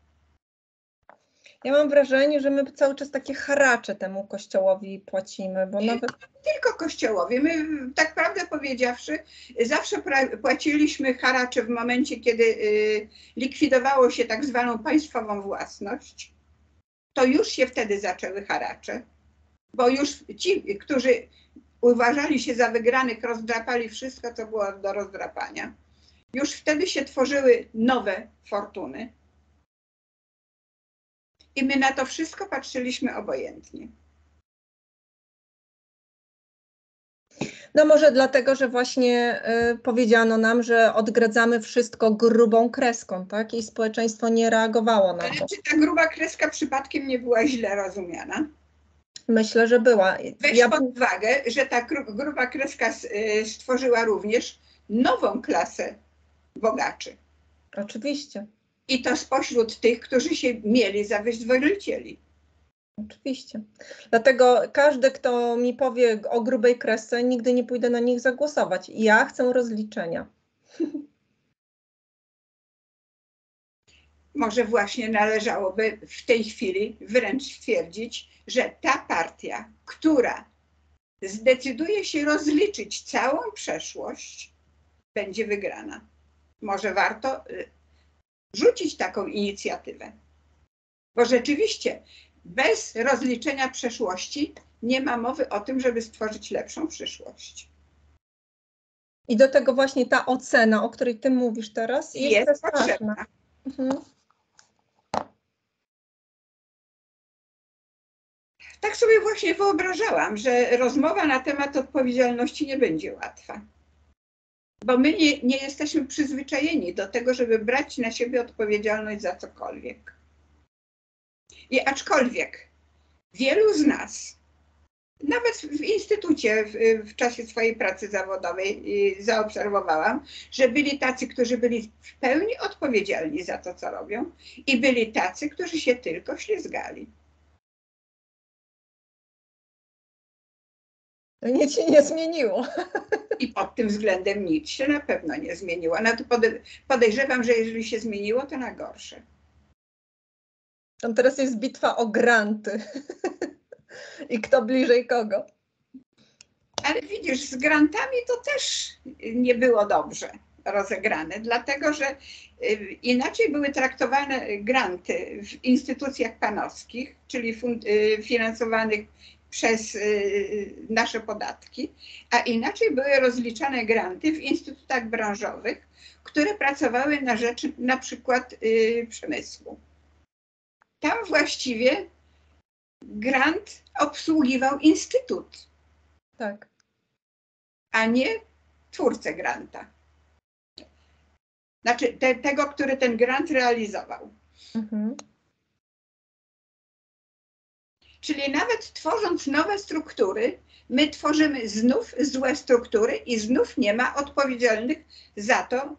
Ja mam wrażenie, że my cały czas takie haracze temu Kościołowi płacimy, bo nawet... Nie tylko Kościołowi. My, tak prawdę powiedziawszy, zawsze płaciliśmy haracze w momencie, kiedy likwidowało się tak zwaną państwową własność. To już się wtedy zaczęły haracze, bo już ci, którzy uważali się za wygranych, rozdrapali wszystko, co było do rozdrapania. Już wtedy się tworzyły nowe fortuny. I my na to wszystko patrzyliśmy obojętnie. No może dlatego, że właśnie powiedziano nam, że odgradzamy wszystko grubą kreską, tak? I społeczeństwo nie reagowało na to. Ale czy ta gruba kreska przypadkiem nie była źle rozumiana? Myślę, że była. Weź pod uwagę, że ta gruba kreska stworzyła również nową klasę bogaczy. Oczywiście. I to spośród tych, którzy się mieli za wyzwolicieli. Oczywiście. Dlatego każdy, kto mi powie o grubej kresce, nigdy nie pójdę na nich zagłosować. Ja chcę rozliczenia. Może właśnie należałoby w tej chwili wręcz stwierdzić, że ta partia, która zdecyduje się rozliczyć całą przeszłość, będzie wygrana. Może warto rzucić taką inicjatywę. Bo rzeczywiście bez rozliczenia przeszłości nie ma mowy o tym, żeby stworzyć lepszą przyszłość. I do tego właśnie ta ocena, o której ty mówisz teraz, jest potrzebna. Tak sobie właśnie wyobrażałam, że rozmowa na temat odpowiedzialności nie będzie łatwa. Bo my nie jesteśmy przyzwyczajeni do tego, żeby brać na siebie odpowiedzialność za cokolwiek. I aczkolwiek wielu z nas, nawet w instytucie w czasie swojej pracy zawodowej zaobserwowałam, że byli tacy, którzy byli w pełni odpowiedzialni za to, co robią, i byli tacy, którzy się tylko ślizgali. Nic się nie zmieniło. I pod tym względem nic się na pewno nie zmieniło. No to podejrzewam, że jeżeli się zmieniło, to na gorsze. Tam teraz jest bitwa o granty. I kto bliżej kogo. Ale widzisz, z grantami to też nie było dobrze rozegrane, dlatego że inaczej były traktowane granty w instytucjach panowskich, czyli finansowanych przez nasze podatki, a inaczej były rozliczane granty w instytutach branżowych, które pracowały na rzecz na przykład przemysłu. Tam właściwie grant obsługiwał instytut, Tak. a nie twórcę granta. Znaczy tego, który ten grant realizował. Mhm. Czyli nawet tworząc nowe struktury, my tworzymy znów złe struktury i znów nie ma odpowiedzialnych za to,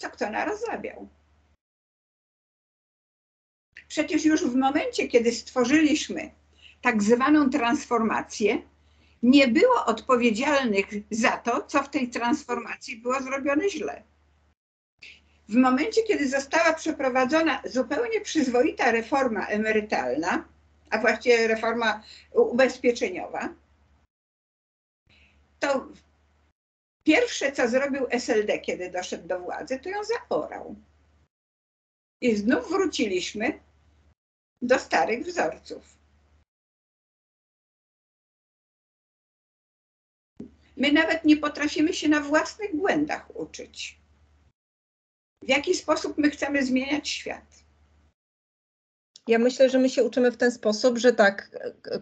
co kto narozrabiał. Przecież już w momencie, kiedy stworzyliśmy tak zwaną transformację, nie było odpowiedzialnych za to, co w tej transformacji było zrobione źle. W momencie, kiedy została przeprowadzona zupełnie przyzwoita reforma emerytalna, a właściwie reforma ubezpieczeniowa, to pierwsze, co zrobił SLD, kiedy doszedł do władzy, to ją zaorał. I znów wróciliśmy do starych wzorców. My nawet nie potrafimy się na własnych błędach uczyć. W jaki sposób my chcemy zmieniać świat? Ja myślę, że my się uczymy w ten sposób, że tak,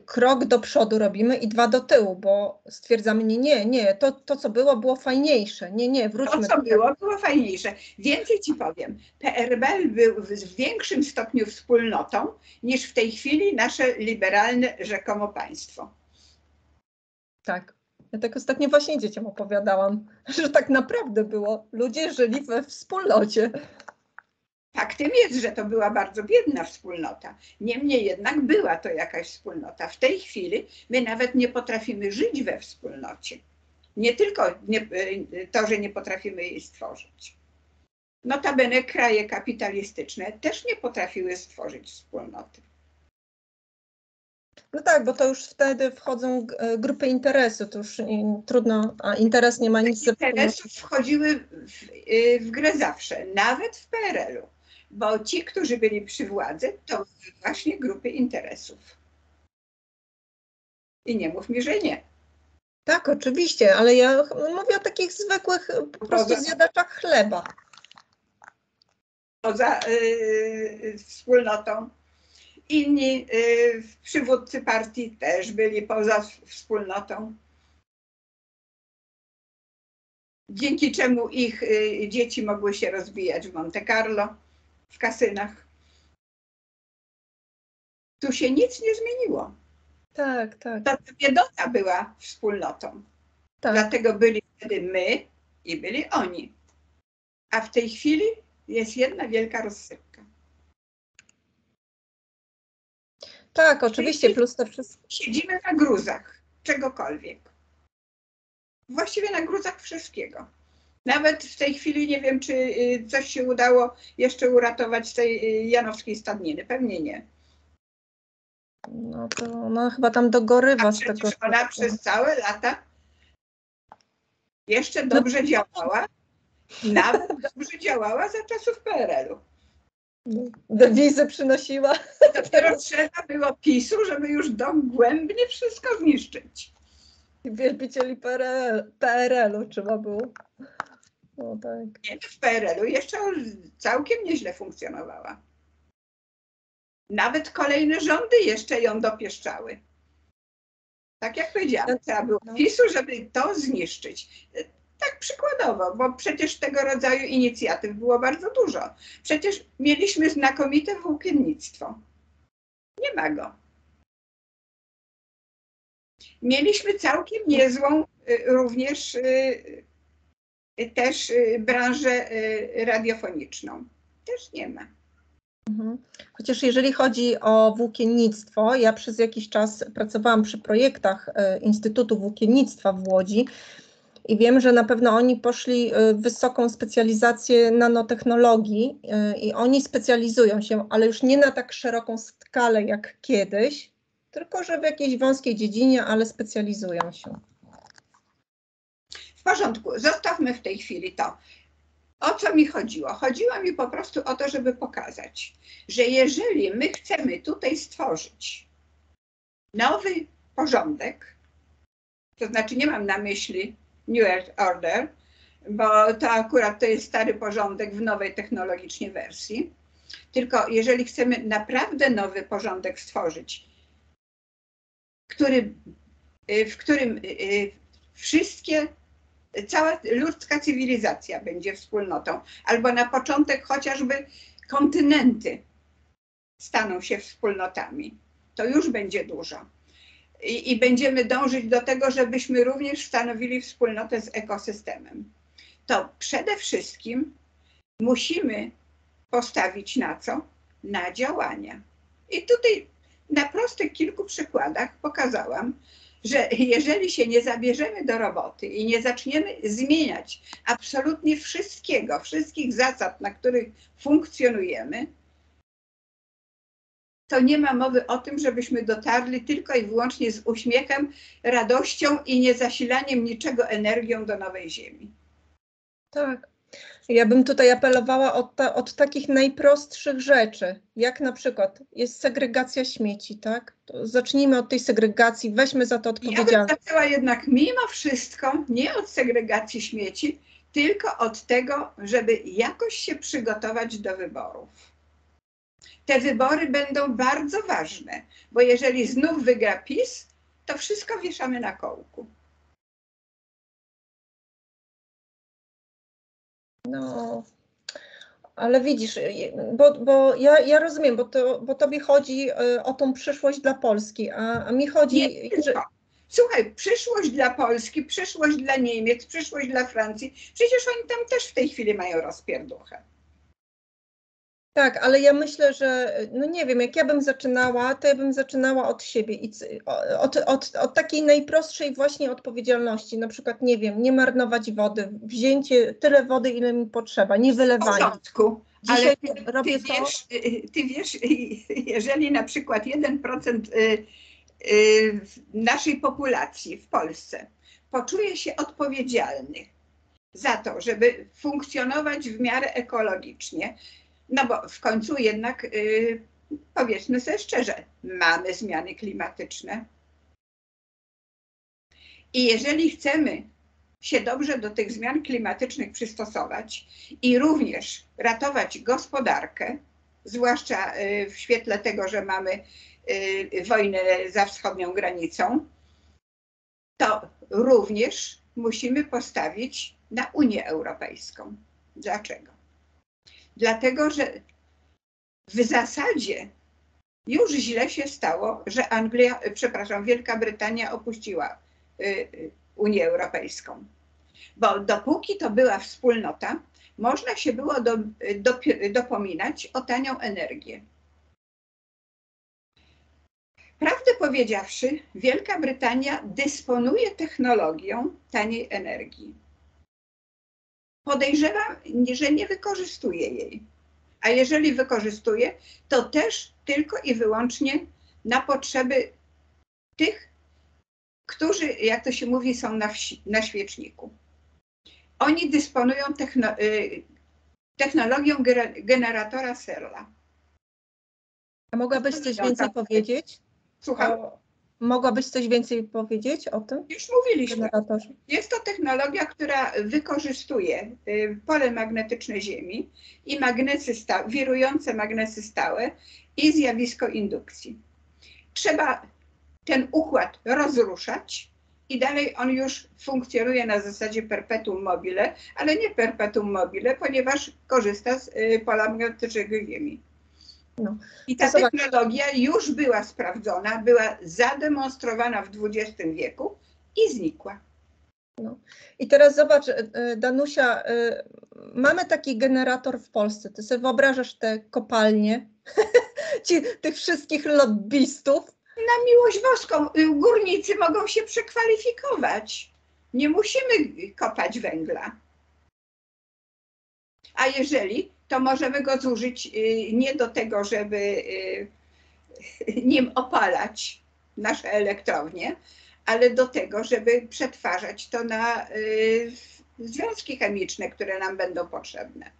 krok do przodu robimy i 2 do tyłu, bo stwierdzamy, nie, to co było fajniejsze, nie, wróćmy. To, co było fajniejsze. Więcej ci powiem, PRL był w większym stopniu wspólnotą niż w tej chwili nasze liberalne rzekomo państwo. Tak. Ja tak ostatnio właśnie dzieciom opowiadałam, że tak naprawdę było. Ludzie żyli we wspólnocie. Faktem jest, że to była bardzo biedna wspólnota. Niemniej jednak była to jakaś wspólnota. W tej chwili my nawet nie potrafimy żyć we wspólnocie. Nie tylko to, że nie potrafimy jej stworzyć. Notabene kraje kapitalistyczne też nie potrafiły stworzyć wspólnoty. No tak, bo to już wtedy wchodzą grupy interesu, to już trudno, a interes nie ma nic ze wspólnotą. Interesów wchodziły w grę zawsze, nawet w PRL-u, bo ci, którzy byli przy władzy, to właśnie grupy interesów. I nie mów mi, że nie. Tak, oczywiście, ale ja mówię o takich zwykłych po prostu zjadaczach chleba. Poza wspólnotą. Inni przywódcy partii też byli poza wspólnotą. Dzięki czemu ich dzieci mogły się rozbijać w Monte Carlo, w kasynach. Tu się nic nie zmieniło. Tak. Ta biedota była wspólnotą. Tak. Dlatego byli wtedy my i byli oni. A w tej chwili jest jedna wielka rozsypka. Tak, oczywiście, plus te wszystkie. Siedzimy na gruzach czegokolwiek. Właściwie na gruzach wszystkiego. Nawet w tej chwili nie wiem, czy coś się udało jeszcze uratować z tej janowskiej stadniny. Pewnie nie. No to ona chyba tam dogorywa z tego. Ona przez całe lata jeszcze dobrze działała. Nawet dobrze działała za czasów PRL-u. Dewizy przynosiła. Dopiero trzeba było PiS-u, żeby już dogłębnie wszystko zniszczyć. Wielbicieli PRL-u trzeba było. No tak. Nie, w PRL-u jeszcze całkiem nieźle funkcjonowała. Nawet kolejne rządy jeszcze ją dopieszczały. Tak jak powiedziałam, trzeba było PiS-u, żeby to zniszczyć. Tak przykładowo, bo przecież tego rodzaju inicjatyw było bardzo dużo. Przecież mieliśmy znakomite włókiennictwo. Nie ma go. Mieliśmy całkiem niezłą również też branżę radiofoniczną. Też nie ma. Chociaż jeżeli chodzi o włókiennictwo, ja przez jakiś czas pracowałam przy projektach Instytutu Włókiennictwa w Łodzi i wiem, że na pewno oni poszli w wysoką specjalizację nanotechnologii i oni specjalizują się, ale już nie na tak szeroką skalę jak kiedyś, tylko że w jakiejś wąskiej dziedzinie, ale specjalizują się. W porządku, zostawmy w tej chwili to. O co mi chodziło? Chodziło mi po prostu o to, żeby pokazać, że jeżeli my chcemy tutaj stworzyć nowy porządek, to znaczy nie mam na myśli New Earth Order, bo to akurat to jest stary porządek w nowej technologicznie wersji, tylko jeżeli chcemy naprawdę nowy porządek stworzyć, w którym cała ludzka cywilizacja będzie wspólnotą, albo na początek chociażby kontynenty staną się wspólnotami, to już będzie dużo. I będziemy dążyć do tego, żebyśmy również stanowili wspólnotę z ekosystemem. To przede wszystkim musimy postawić na co? Na działania. I tutaj na prostych kilku przykładach pokazałam, że jeżeli się nie zabierzemy do roboty i nie zaczniemy zmieniać absolutnie wszystkiego, wszystkich zasad, na których funkcjonujemy, to nie ma mowy o tym, żebyśmy dotarli tylko i wyłącznie z uśmiechem, radością i niezasilaniem niczego energią do nowej ziemi. Tak. Ja bym tutaj apelowała od takich najprostszych rzeczy, jak na przykład jest segregacja śmieci, tak? To zacznijmy od tej segregacji, weźmy za to odpowiedzialność. Ja bym zaczęła jednak mimo wszystko nie od segregacji śmieci, tylko od tego, żeby jakoś się przygotować do wyborów. Te wybory będą bardzo ważne, bo jeżeli znów wygra PiS, to wszystko wieszamy na kołku. No, ale widzisz, bo ja rozumiem, bo tobie chodzi o tą przyszłość dla Polski, a mi chodzi... Nie tylko. Słuchaj, przyszłość dla Polski, przyszłość dla Niemiec, przyszłość dla Francji, przecież oni tam też w tej chwili mają rozpierduchę. Tak, ale ja myślę, że, no nie wiem, jak ja bym zaczynała, to ja bym zaczynała od siebie i od takiej najprostszej właśnie odpowiedzialności, na przykład, nie wiem, nie marnować wody, wzięcie tyle wody, ile mi potrzeba, nie wylewanie. W porządku, Dzisiaj ale robię ty wiesz, jeżeli na przykład 1% naszej populacji w Polsce poczuje się odpowiedzialny za to, żeby funkcjonować w miarę ekologicznie, no bo w końcu jednak, powiedzmy sobie szczerze, mamy zmiany klimatyczne. I jeżeli chcemy się dobrze do tych zmian klimatycznych przystosować i również ratować gospodarkę, zwłaszcza w świetle tego, że mamy wojnę za wschodnią granicą, to również musimy postawić na Unię Europejską. Dlaczego? Dlatego, że w zasadzie już źle się stało, że Wielka Brytania opuściła Unię Europejską. Bo dopóki to była wspólnota, można się było dopominać o tanią energię. Prawdę powiedziawszy, Wielka Brytania dysponuje technologią taniej energii. Podejrzewam, że nie wykorzystuje jej. A jeżeli wykorzystuje, to też tylko i wyłącznie na potrzeby tych, którzy, jak to się mówi, są na świeczniku. Oni dysponują technologią generatora Searla. A mogłabyś coś więcej powiedzieć? Słucham? Mogłabyś coś więcej powiedzieć o tym? Już mówiliśmy. Generatorze. Jest to technologia, która wykorzystuje pole magnetyczne Ziemi i wirujące magnesy stałe i zjawisko indukcji. Trzeba ten układ rozruszać i dalej on już funkcjonuje na zasadzie perpetuum mobile, ale nie perpetuum mobile, ponieważ korzysta z pola magnetycznego Ziemi. No. I ta technologia już była sprawdzona, była zademonstrowana w XX wieku i znikła. No. I teraz zobacz, Danusia, mamy taki generator w Polsce. Ty sobie wyobrażasz te kopalnie, tych wszystkich lobbystów? Na miłość boską, górnicy mogą się przekwalifikować. Nie musimy kopać węgla. A jeżeli, to możemy go zużyć nie do tego, żeby nim opalać nasze elektrownie, ale do tego, żeby przetwarzać to na związki chemiczne, które nam będą potrzebne.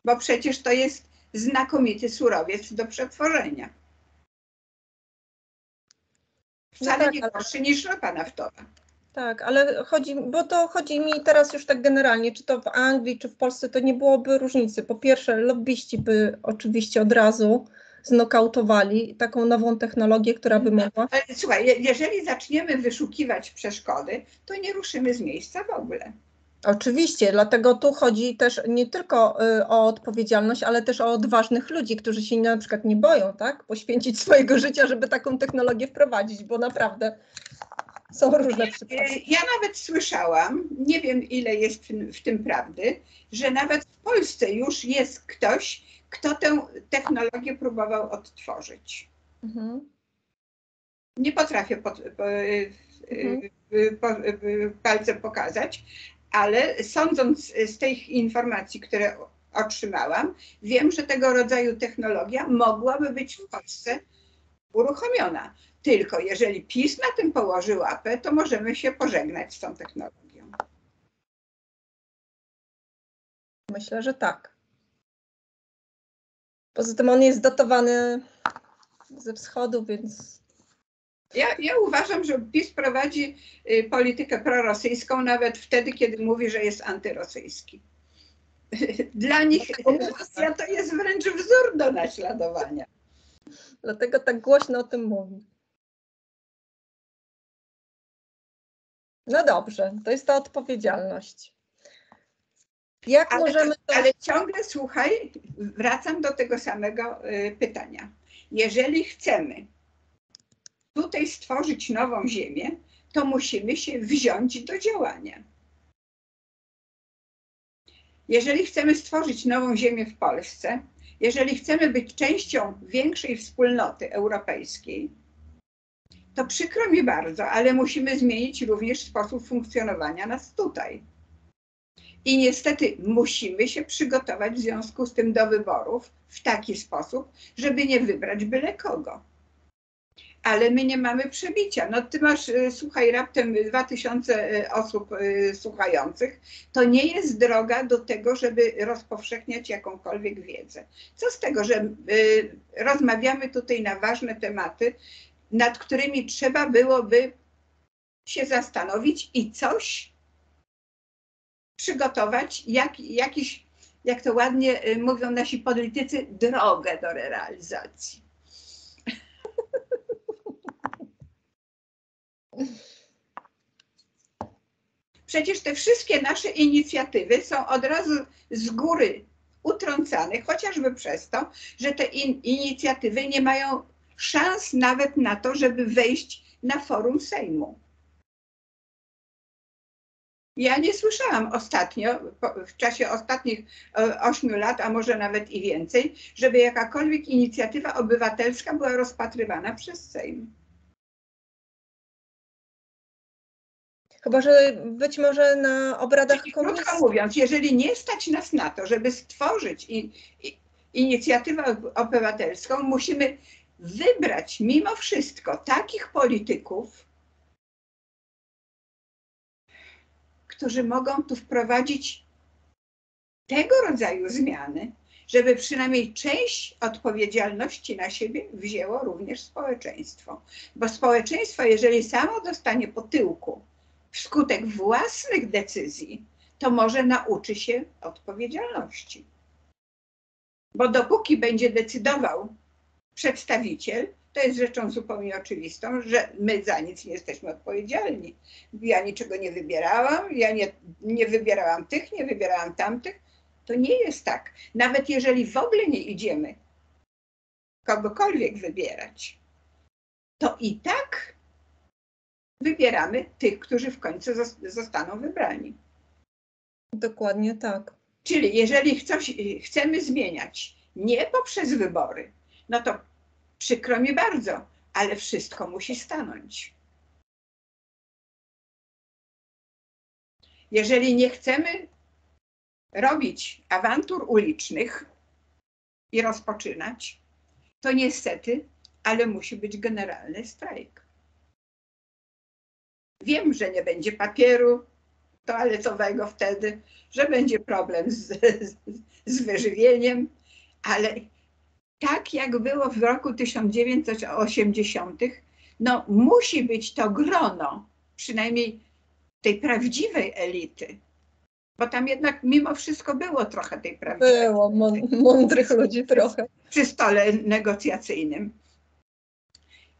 Bo przecież to jest znakomity surowiec do przetworzenia. Wcale tak, nie ale- gorszy niż ropa naftowa. Tak, ale chodzi mi teraz już tak generalnie, czy to w Anglii, czy w Polsce, to nie byłoby różnicy. Po pierwsze, lobbyści by oczywiście od razu znokautowali taką nową technologię, która by mogła. Ale słuchaj, jeżeli zaczniemy wyszukiwać przeszkody, to nie ruszymy z miejsca w ogóle. Oczywiście, dlatego tu chodzi też nie tylko o odpowiedzialność, ale też o odważnych ludzi, którzy się na przykład nie boją, tak, poświęcić swojego życia, żeby taką technologię wprowadzić, bo naprawdę są różne przypadki. Ja nawet słyszałam, nie wiem ile jest w tym prawdy, że nawet w Polsce już jest ktoś, kto tę technologię próbował odtworzyć. Mhm. Nie potrafię palcem pokazać, ale sądząc z tych informacji, które otrzymałam, wiem, że tego rodzaju technologia mogłaby być w Polsce uruchomiona. Tylko jeżeli PiS na tym położy łapę, to możemy się pożegnać z tą technologią. Myślę, że tak. Poza tym on jest dotowany ze wschodu, więc Ja uważam, że PiS prowadzi politykę prorosyjską nawet wtedy, kiedy mówi, że jest antyrosyjski. Dla nich Rosja to jest wręcz wzór do naśladowania. dlatego tak głośno o tym mówi. No dobrze, to jest ta odpowiedzialność. Jak możemy to... Ale ciągle, słuchaj, wracam do tego samego pytania. Jeżeli chcemy tutaj stworzyć nową ziemię, to musimy się wziąć do działania. Jeżeli chcemy stworzyć nową ziemię w Polsce, jeżeli chcemy być częścią większej wspólnoty europejskiej, to przykro mi bardzo, ale musimy zmienić również sposób funkcjonowania nas tutaj. I niestety musimy się przygotować w związku z tym do wyborów w taki sposób, żeby nie wybrać byle kogo. Ale my nie mamy przebicia. No ty masz, słuchaj, raptem 2000 osób słuchających. To nie jest droga do tego, żeby rozpowszechniać jakąkolwiek wiedzę. Co z tego, że rozmawiamy tutaj na ważne tematy, nad którymi trzeba byłoby się zastanowić i coś przygotować, jakiś, jak to ładnie mówią nasi politycy, drogę do realizacji. Przecież te wszystkie nasze inicjatywy są od razu z góry utrącane, chociażby przez to, że te inicjatywy nie mają szans nawet na to, żeby wejść na forum Sejmu. Ja nie słyszałam ostatnio, w czasie ostatnich 8 lat, a może nawet i więcej, żeby jakakolwiek inicjatywa obywatelska była rozpatrywana przez Sejm. Chyba, że być może na obradach komisji. Krótko mówiąc, jeżeli nie stać nas na to, żeby stworzyć inicjatywę obywatelską, musimy wybrać mimo wszystko takich polityków, którzy mogą tu wprowadzić tego rodzaju zmiany, żeby przynajmniej część odpowiedzialności na siebie wzięło również społeczeństwo. Bo społeczeństwo, jeżeli samo dostanie po tyłku wskutek własnych decyzji, to może nauczy się odpowiedzialności. Bo dopóki będzie decydował przedstawiciel, to jest rzeczą zupełnie oczywistą, że my za nic nie jesteśmy odpowiedzialni. Ja niczego nie wybierałam, ja nie wybierałam tych, nie wybierałam tamtych. To nie jest tak. Nawet jeżeli w ogóle nie idziemy kogokolwiek wybierać, to i tak wybieramy tych, którzy w końcu zostaną wybrani. Dokładnie tak. Czyli jeżeli chcemy zmieniać nie poprzez wybory, no to przykro mi bardzo, ale wszystko musi stanąć. Jeżeli nie chcemy robić awantur ulicznych i rozpoczynać, to niestety, ale musi być generalny strajk. Wiem, że nie będzie papieru toaletowego wtedy, że będzie problem z wyżywieniem, ale tak jak było w roku 1980, no musi być to grono, przynajmniej tej prawdziwej elity, bo tam jednak mimo wszystko było trochę tej prawdziwej elity. Było mądrych ludzi trochę. Przy stole negocjacyjnym.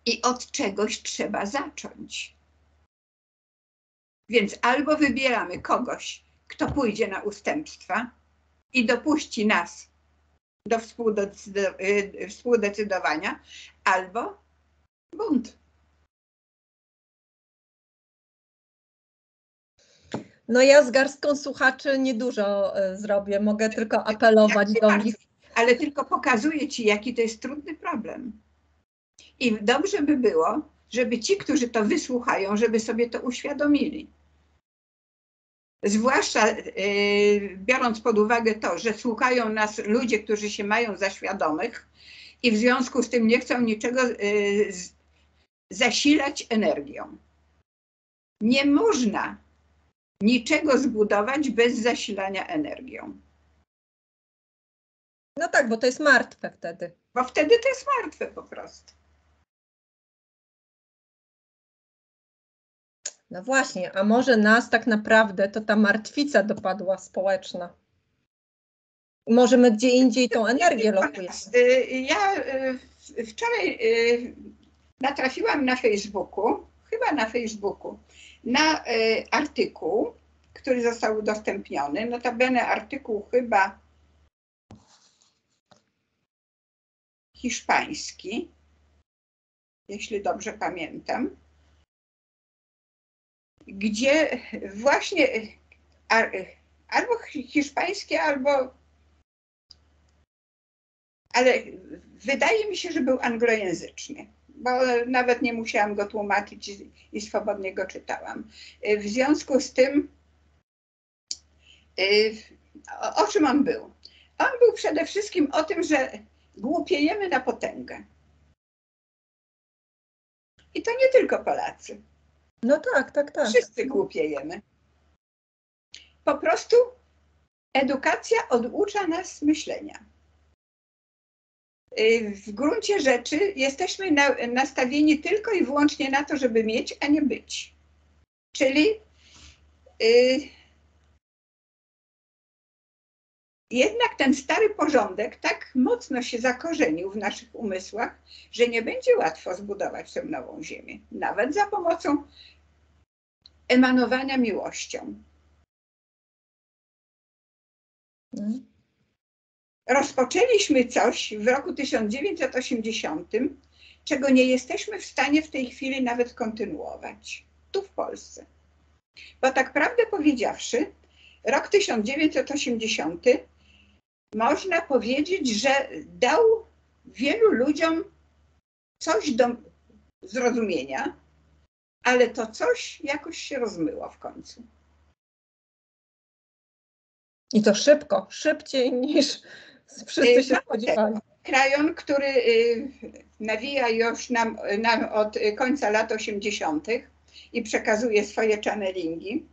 I od czegoś trzeba zacząć. Więc albo wybieramy kogoś, kto pójdzie na ustępstwa i dopuści nas do współdecydowania, albo bunt. No ja z garstką słuchaczy niedużo zrobię, mogę tylko apelować do nich. Ale tylko pokazuję ci, jaki to jest trudny problem. I dobrze by było, żeby ci, którzy to wysłuchają, żeby sobie to uświadomili. Zwłaszcza biorąc pod uwagę to, że słuchają nas ludzie, którzy się mają za świadomych i w związku z tym nie chcą niczego zasilać energią. Nie można niczego zbudować bez zasilania energią. No tak, bo to jest martwe wtedy. Bo wtedy to jest martwe po prostu. No właśnie, a może nas tak naprawdę to ta martwica dopadła społeczna? Może my gdzie indziej tą energię lokujemy? Ja wczoraj natrafiłam na Facebooku, chyba na Facebooku, na artykuł, który został udostępniony. Notabene artykuł chyba hiszpański, jeśli dobrze pamiętam, gdzie właśnie albo hiszpańskie, ale wydaje mi się, że był anglojęzyczny, bo nawet nie musiałam go tłumaczyć i swobodnie go czytałam. W związku z tym, o czym on był? On był przede wszystkim o tym, że głupiejemy na potęgę. I to nie tylko Polacy. No tak, tak, tak. Wszyscy głupiejemy. Po prostu edukacja oducza nas myślenia. W gruncie rzeczy jesteśmy nastawieni tylko i wyłącznie na to, żeby mieć, a nie być. Czyli jednak ten stary porządek tak mocno się zakorzenił w naszych umysłach, że nie będzie łatwo zbudować tę nową ziemię. Nawet za pomocą emanowania miłością. Rozpoczęliśmy coś w roku 1980, czego nie jesteśmy w stanie w tej chwili nawet kontynuować, tu w Polsce. Bo tak prawdę powiedziawszy, rok 1980 można powiedzieć, że dał wielu ludziom coś do zrozumienia, ale to coś jakoś się rozmyło w końcu. I to szybko, szybciej niż wszyscy się spodziewali. Krajon, który nawija już nam od końca lat 80. i przekazuje swoje channelingi,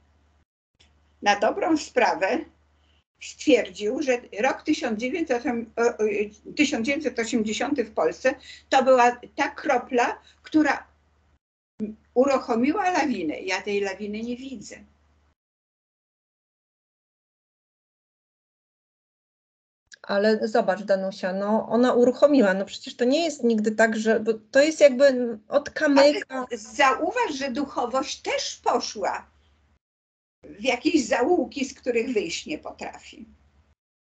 na dobrą sprawę stwierdził, że rok 1980 w Polsce to była ta kropla, która uruchomiła lawinę. Ja tej lawiny nie widzę. Ale zobacz, Danusia, no ona uruchomiła, no przecież to nie jest nigdy tak, że bo to jest jakby od kamyka. Ale zauważ, że duchowość też poszła w jakieś zaułki, z których wyjść nie potrafi.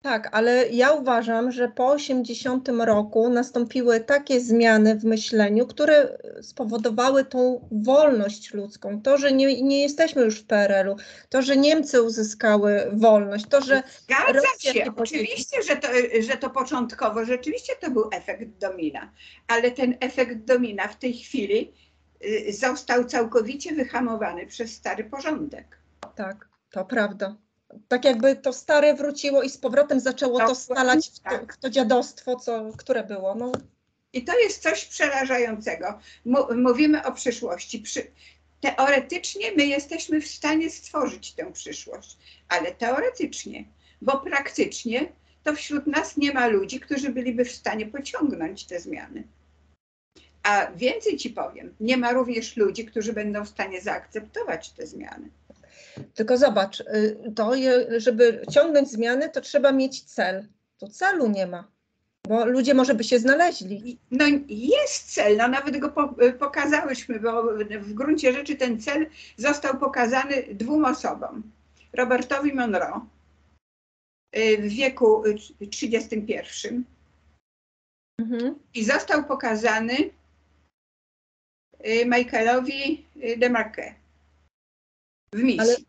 Tak, ale ja uważam, że po 80 roku nastąpiły takie zmiany w myśleniu, które spowodowały tą wolność ludzką. To, że nie jesteśmy już w PRL-u, to, że Niemcy uzyskały wolność, to, że Zgadza Rosja się, nie oczywiście, że to początkowo rzeczywiście to był efekt domina, ale ten efekt domina w tej chwili został całkowicie wyhamowany przez stary porządek. Tak, to prawda. Tak jakby to stare wróciło i z powrotem zaczęło to stalać w to dziadostwo, które było. No. I to jest coś przerażającego. Mówimy o przyszłości. Teoretycznie my jesteśmy w stanie stworzyć tę przyszłość, ale teoretycznie, bo praktycznie to wśród nas nie ma ludzi, którzy byliby w stanie pociągnąć te zmiany. A więcej ci powiem, nie ma również ludzi, którzy będą w stanie zaakceptować te zmiany. Tylko zobacz, żeby ciągnąć zmiany, to trzeba mieć cel. Tu celu nie ma, bo ludzie może by się znaleźli. No jest cel, no nawet go pokazałyśmy, bo w gruncie rzeczy ten cel został pokazany 2 osobom. Robertowi Monroe w wieku 31 i został pokazany Michaelowi Demarque w misji.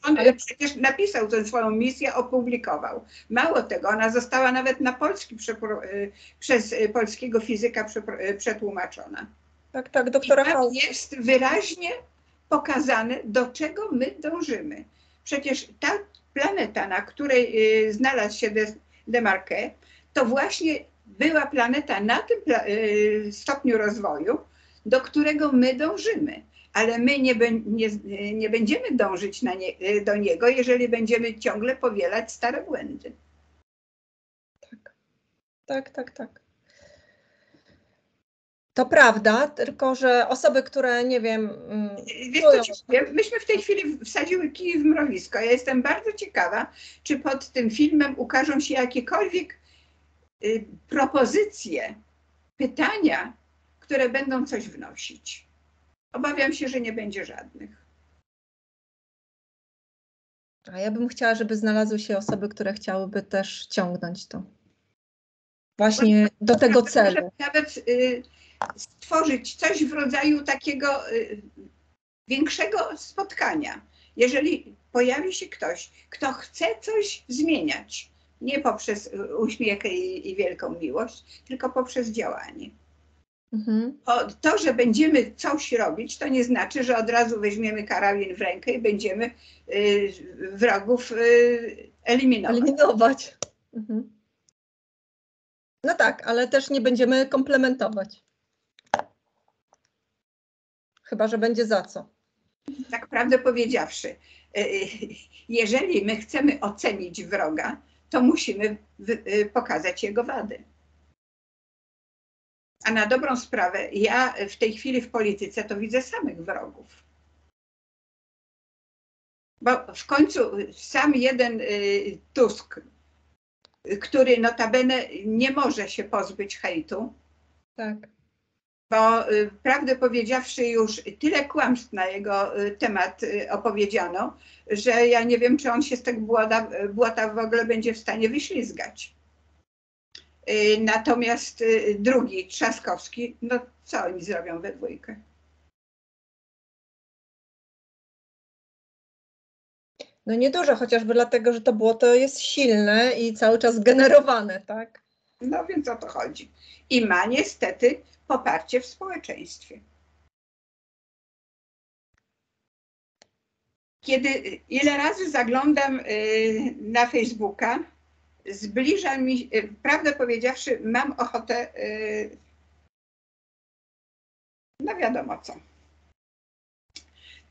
On przecież napisał tę swoją misję, opublikował. Mało tego, ona została nawet na polski przez polskiego fizyka przetłumaczona. Tak, tak, doktora Hausa. Jest wyraźnie pokazane, do czego my dążymy. Przecież ta planeta, na której znalazł się Demarque, to właśnie była planeta na tym stopniu rozwoju, do którego my dążymy. Ale my nie będziemy dążyć do niego, jeżeli będziemy ciągle powielać stare błędy. Tak. To prawda, tylko że osoby, które nie wiem... Wiesz co ci powiem? Myśmy w tej chwili wsadziły kij w mrowisko. Ja jestem bardzo ciekawa, czy pod tym filmem ukażą się jakiekolwiek propozycje, pytania, które będą coś wnosić. Obawiam się, że nie będzie żadnych. A ja bym chciała, żeby znalazły się osoby, które chciałyby też ciągnąć to. Właśnie do tego celu. Nawet stworzyć coś w rodzaju takiego większego spotkania. Jeżeli pojawi się ktoś, kto chce coś zmieniać, nie poprzez uśmiech i wielką miłość, tylko poprzez działanie. To, że będziemy coś robić, to nie znaczy, że od razu weźmiemy karabin w rękę i będziemy wrogów eliminować. No tak, ale też nie będziemy komplementować. Chyba że będzie za co. Tak prawdę powiedziawszy, jeżeli my chcemy ocenić wroga, to musimy pokazać jego wady. A na dobrą sprawę, ja w tej chwili w polityce to widzę samych wrogów. Bo w końcu sam jeden Tusk, który notabene nie może się pozbyć hejtu, tak. Bo prawdę powiedziawszy już tyle kłamstw na jego temat opowiedziano, że ja nie wiem, czy on się z tego błota w ogóle będzie w stanie wyślizgać. Natomiast drugi, Trzaskowski, no co oni zrobią we dwójkę? No niedużo, chociażby dlatego, że to błoto jest silne i cały czas generowane, tak? No więc o to chodzi. I ma niestety poparcie w społeczeństwie. Ile razy zaglądam na Facebooka, zbliża mi, prawdę powiedziawszy, mam ochotę, no wiadomo co.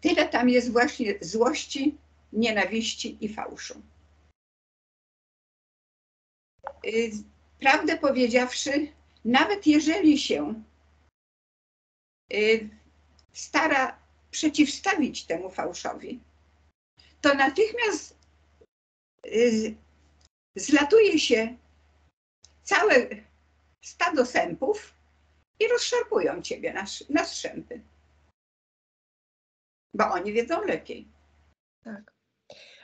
Tyle tam jest właśnie złości, nienawiści i fałszu. Prawdę powiedziawszy, nawet jeżeli się stara przeciwstawić temu fałszowi, to natychmiast zlatuje się całe stado sępów i rozszarpują ciebie na strzępy. Bo oni wiedzą lepiej. Tak.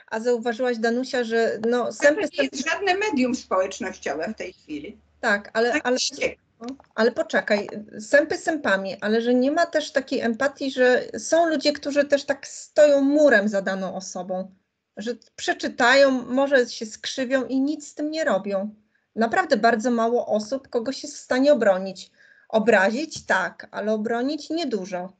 A zauważyłaś, Danusia, że no sępy... To nie jest żadne medium społecznościowe w tej chwili. Tak, ale poczekaj, sępy sępami, ale że nie ma też takiej empatii, że są ludzie, którzy też tak stoją murem za daną osobą, że przeczytają, może się skrzywią i nic z tym nie robią. Naprawdę bardzo mało osób kogoś jest w stanie obronić. Obrazić tak, ale obronić niedużo.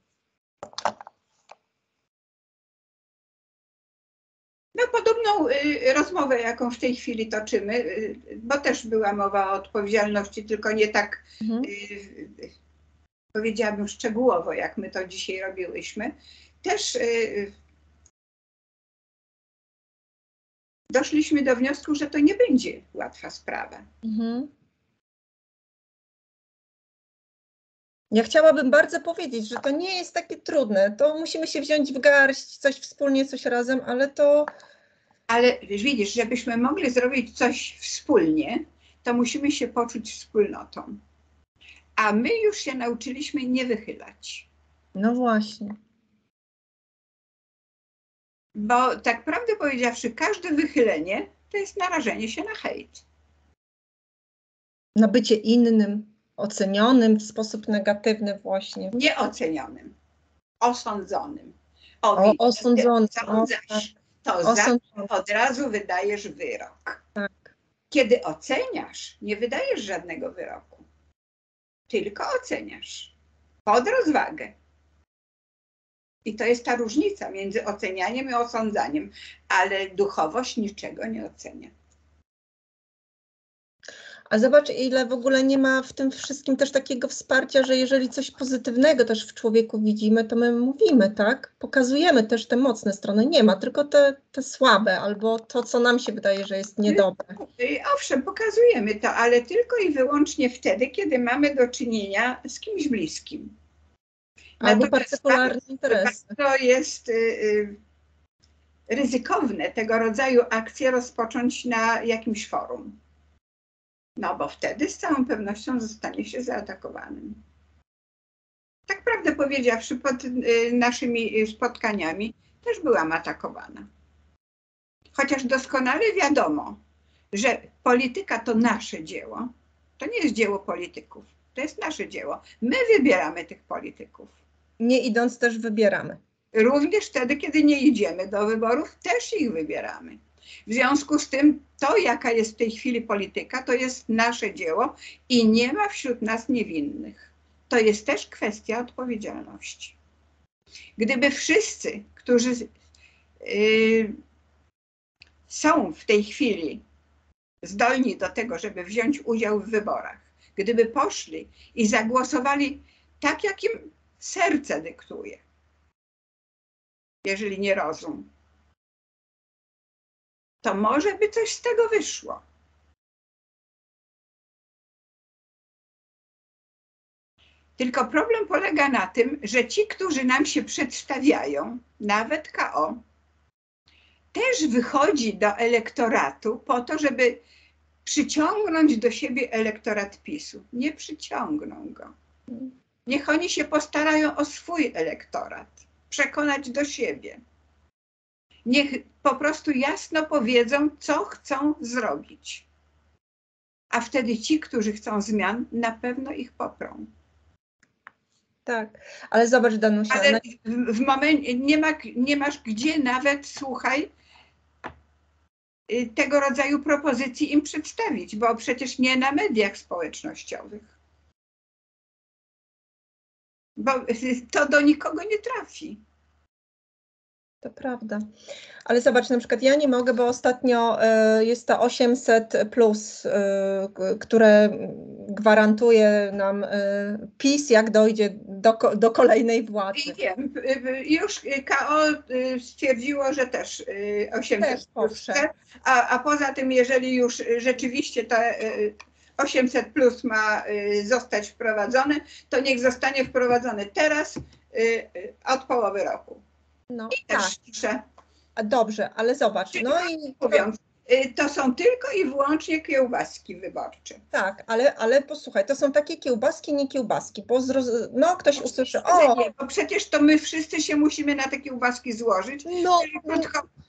No, podobną rozmowę, jaką w tej chwili toczymy, bo też była mowa o odpowiedzialności, tylko nie tak, powiedziałabym, szczegółowo, jak my to dzisiaj robiłyśmy. Też doszliśmy do wniosku, że to nie będzie łatwa sprawa. Ja chciałabym bardzo powiedzieć, że to nie jest takie trudne. To musimy się wziąć w garść, coś wspólnie, coś razem, ale to... Ale widzisz, żebyśmy mogli zrobić coś wspólnie, to musimy się poczuć wspólnotą. A my już się nauczyliśmy nie wychylać. No właśnie. Bo tak prawdę powiedziawszy, każde wychylenie to jest narażenie się na hejt. Na bycie innym, ocenionym w sposób negatywny właśnie. Nieocenionym, osądzonym. Osądzony. Osądzasz, to Osądzony. od razu wydajesz wyrok. Tak. Kiedy oceniasz, nie wydajesz żadnego wyroku. Tylko oceniasz. Pod rozwagę. I to jest ta różnica między ocenianiem i osądzaniem. Ale duchowość niczego nie ocenia. A zobacz, ile w ogóle nie ma w tym wszystkim też takiego wsparcia, że jeżeli coś pozytywnego też w człowieku widzimy, to my mówimy, tak? Pokazujemy też te mocne strony. Nie ma, tylko te słabe, albo to, co nam się wydaje, że jest niedobre. Owszem, pokazujemy to, ale tylko i wyłącznie wtedy, kiedy mamy do czynienia z kimś bliskim. Albo partykularne interesy. To jest ryzykowne tego rodzaju akcje rozpocząć na jakimś forum. No bo wtedy z całą pewnością zostanie się zaatakowanym. Tak prawdę powiedziawszy, pod naszymi spotkaniami też byłam atakowana. Chociaż doskonale wiadomo, że polityka to nasze dzieło. To nie jest dzieło polityków. To jest nasze dzieło. My wybieramy tych polityków. Nie idąc też wybieramy. Również wtedy, kiedy nie idziemy do wyborów, też ich wybieramy. W związku z tym to, jaka jest w tej chwili polityka, to jest nasze dzieło i nie ma wśród nas niewinnych. To jest też kwestia odpowiedzialności. Gdyby wszyscy, którzy są w tej chwili zdolni do tego, żeby wziąć udział w wyborach, gdyby poszli i zagłosowali tak, jak im serce dyktuje, jeżeli nie rozum, to może by coś z tego wyszło. Tylko problem polega na tym, że ci, którzy nam się przedstawiają, nawet KO, też wychodzi do elektoratu po to, żeby przyciągnąć do siebie elektorat PiS-u. Nie przyciągną go. Niech oni się postarają o swój elektorat, przekonać do siebie. Niech po prostu jasno powiedzą, co chcą zrobić. A wtedy ci, którzy chcą zmian, na pewno ich poprą. Tak, ale zobacz, Danusia. Ale w momencie nie masz gdzie nawet, słuchaj, tego rodzaju propozycji im przedstawić, bo przecież nie na mediach społecznościowych. Bo to do nikogo nie trafi. To prawda. Ale zobacz, na przykład ja nie mogę, bo ostatnio jest to 800+, które gwarantuje nam PiS, jak dojdzie do kolejnej władzy. I wiem, już KO stwierdziło, że też 800+, a poza tym, jeżeli już rzeczywiście te 800+ ma zostać wprowadzone, to niech zostanie wprowadzone teraz od połowy roku. No, i też ciszę. Dobrze, ale zobacz. No i mówiąc, to są tylko i wyłącznie kiełbaski wyborcze. Tak, ale posłuchaj, to są takie kiełbaski, nie kiełbaski, bo ktoś usłyszy, Nie, bo przecież to my wszyscy się musimy na te kiełbaski złożyć, no,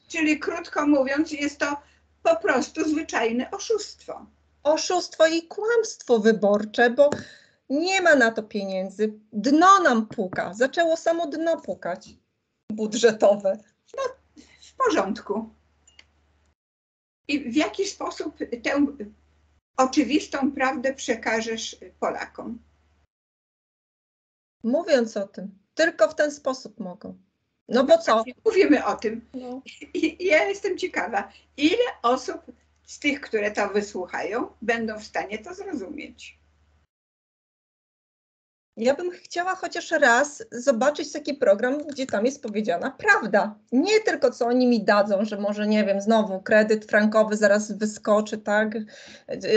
czyli krótko mówiąc, jest to po prostu zwyczajne oszustwo. Oszustwo i kłamstwo wyborcze, bo nie ma na to pieniędzy. Dno nam puka, zaczęło samo dno pukać budżetowe. No, w porządku. I w jaki sposób tę oczywistą prawdę przekażesz Polakom? Mówiąc o tym, tylko w ten sposób mogą. No bo co? Mówimy o tym. No. I ja jestem ciekawa, ile osób z tych, które to wysłuchają, będą w stanie to zrozumieć. Ja bym chciała chociaż raz zobaczyć taki program, gdzie tam jest powiedziana prawda. Nie tylko co oni mi dadzą, że może, nie wiem, znowu kredyt frankowy zaraz wyskoczy, tak?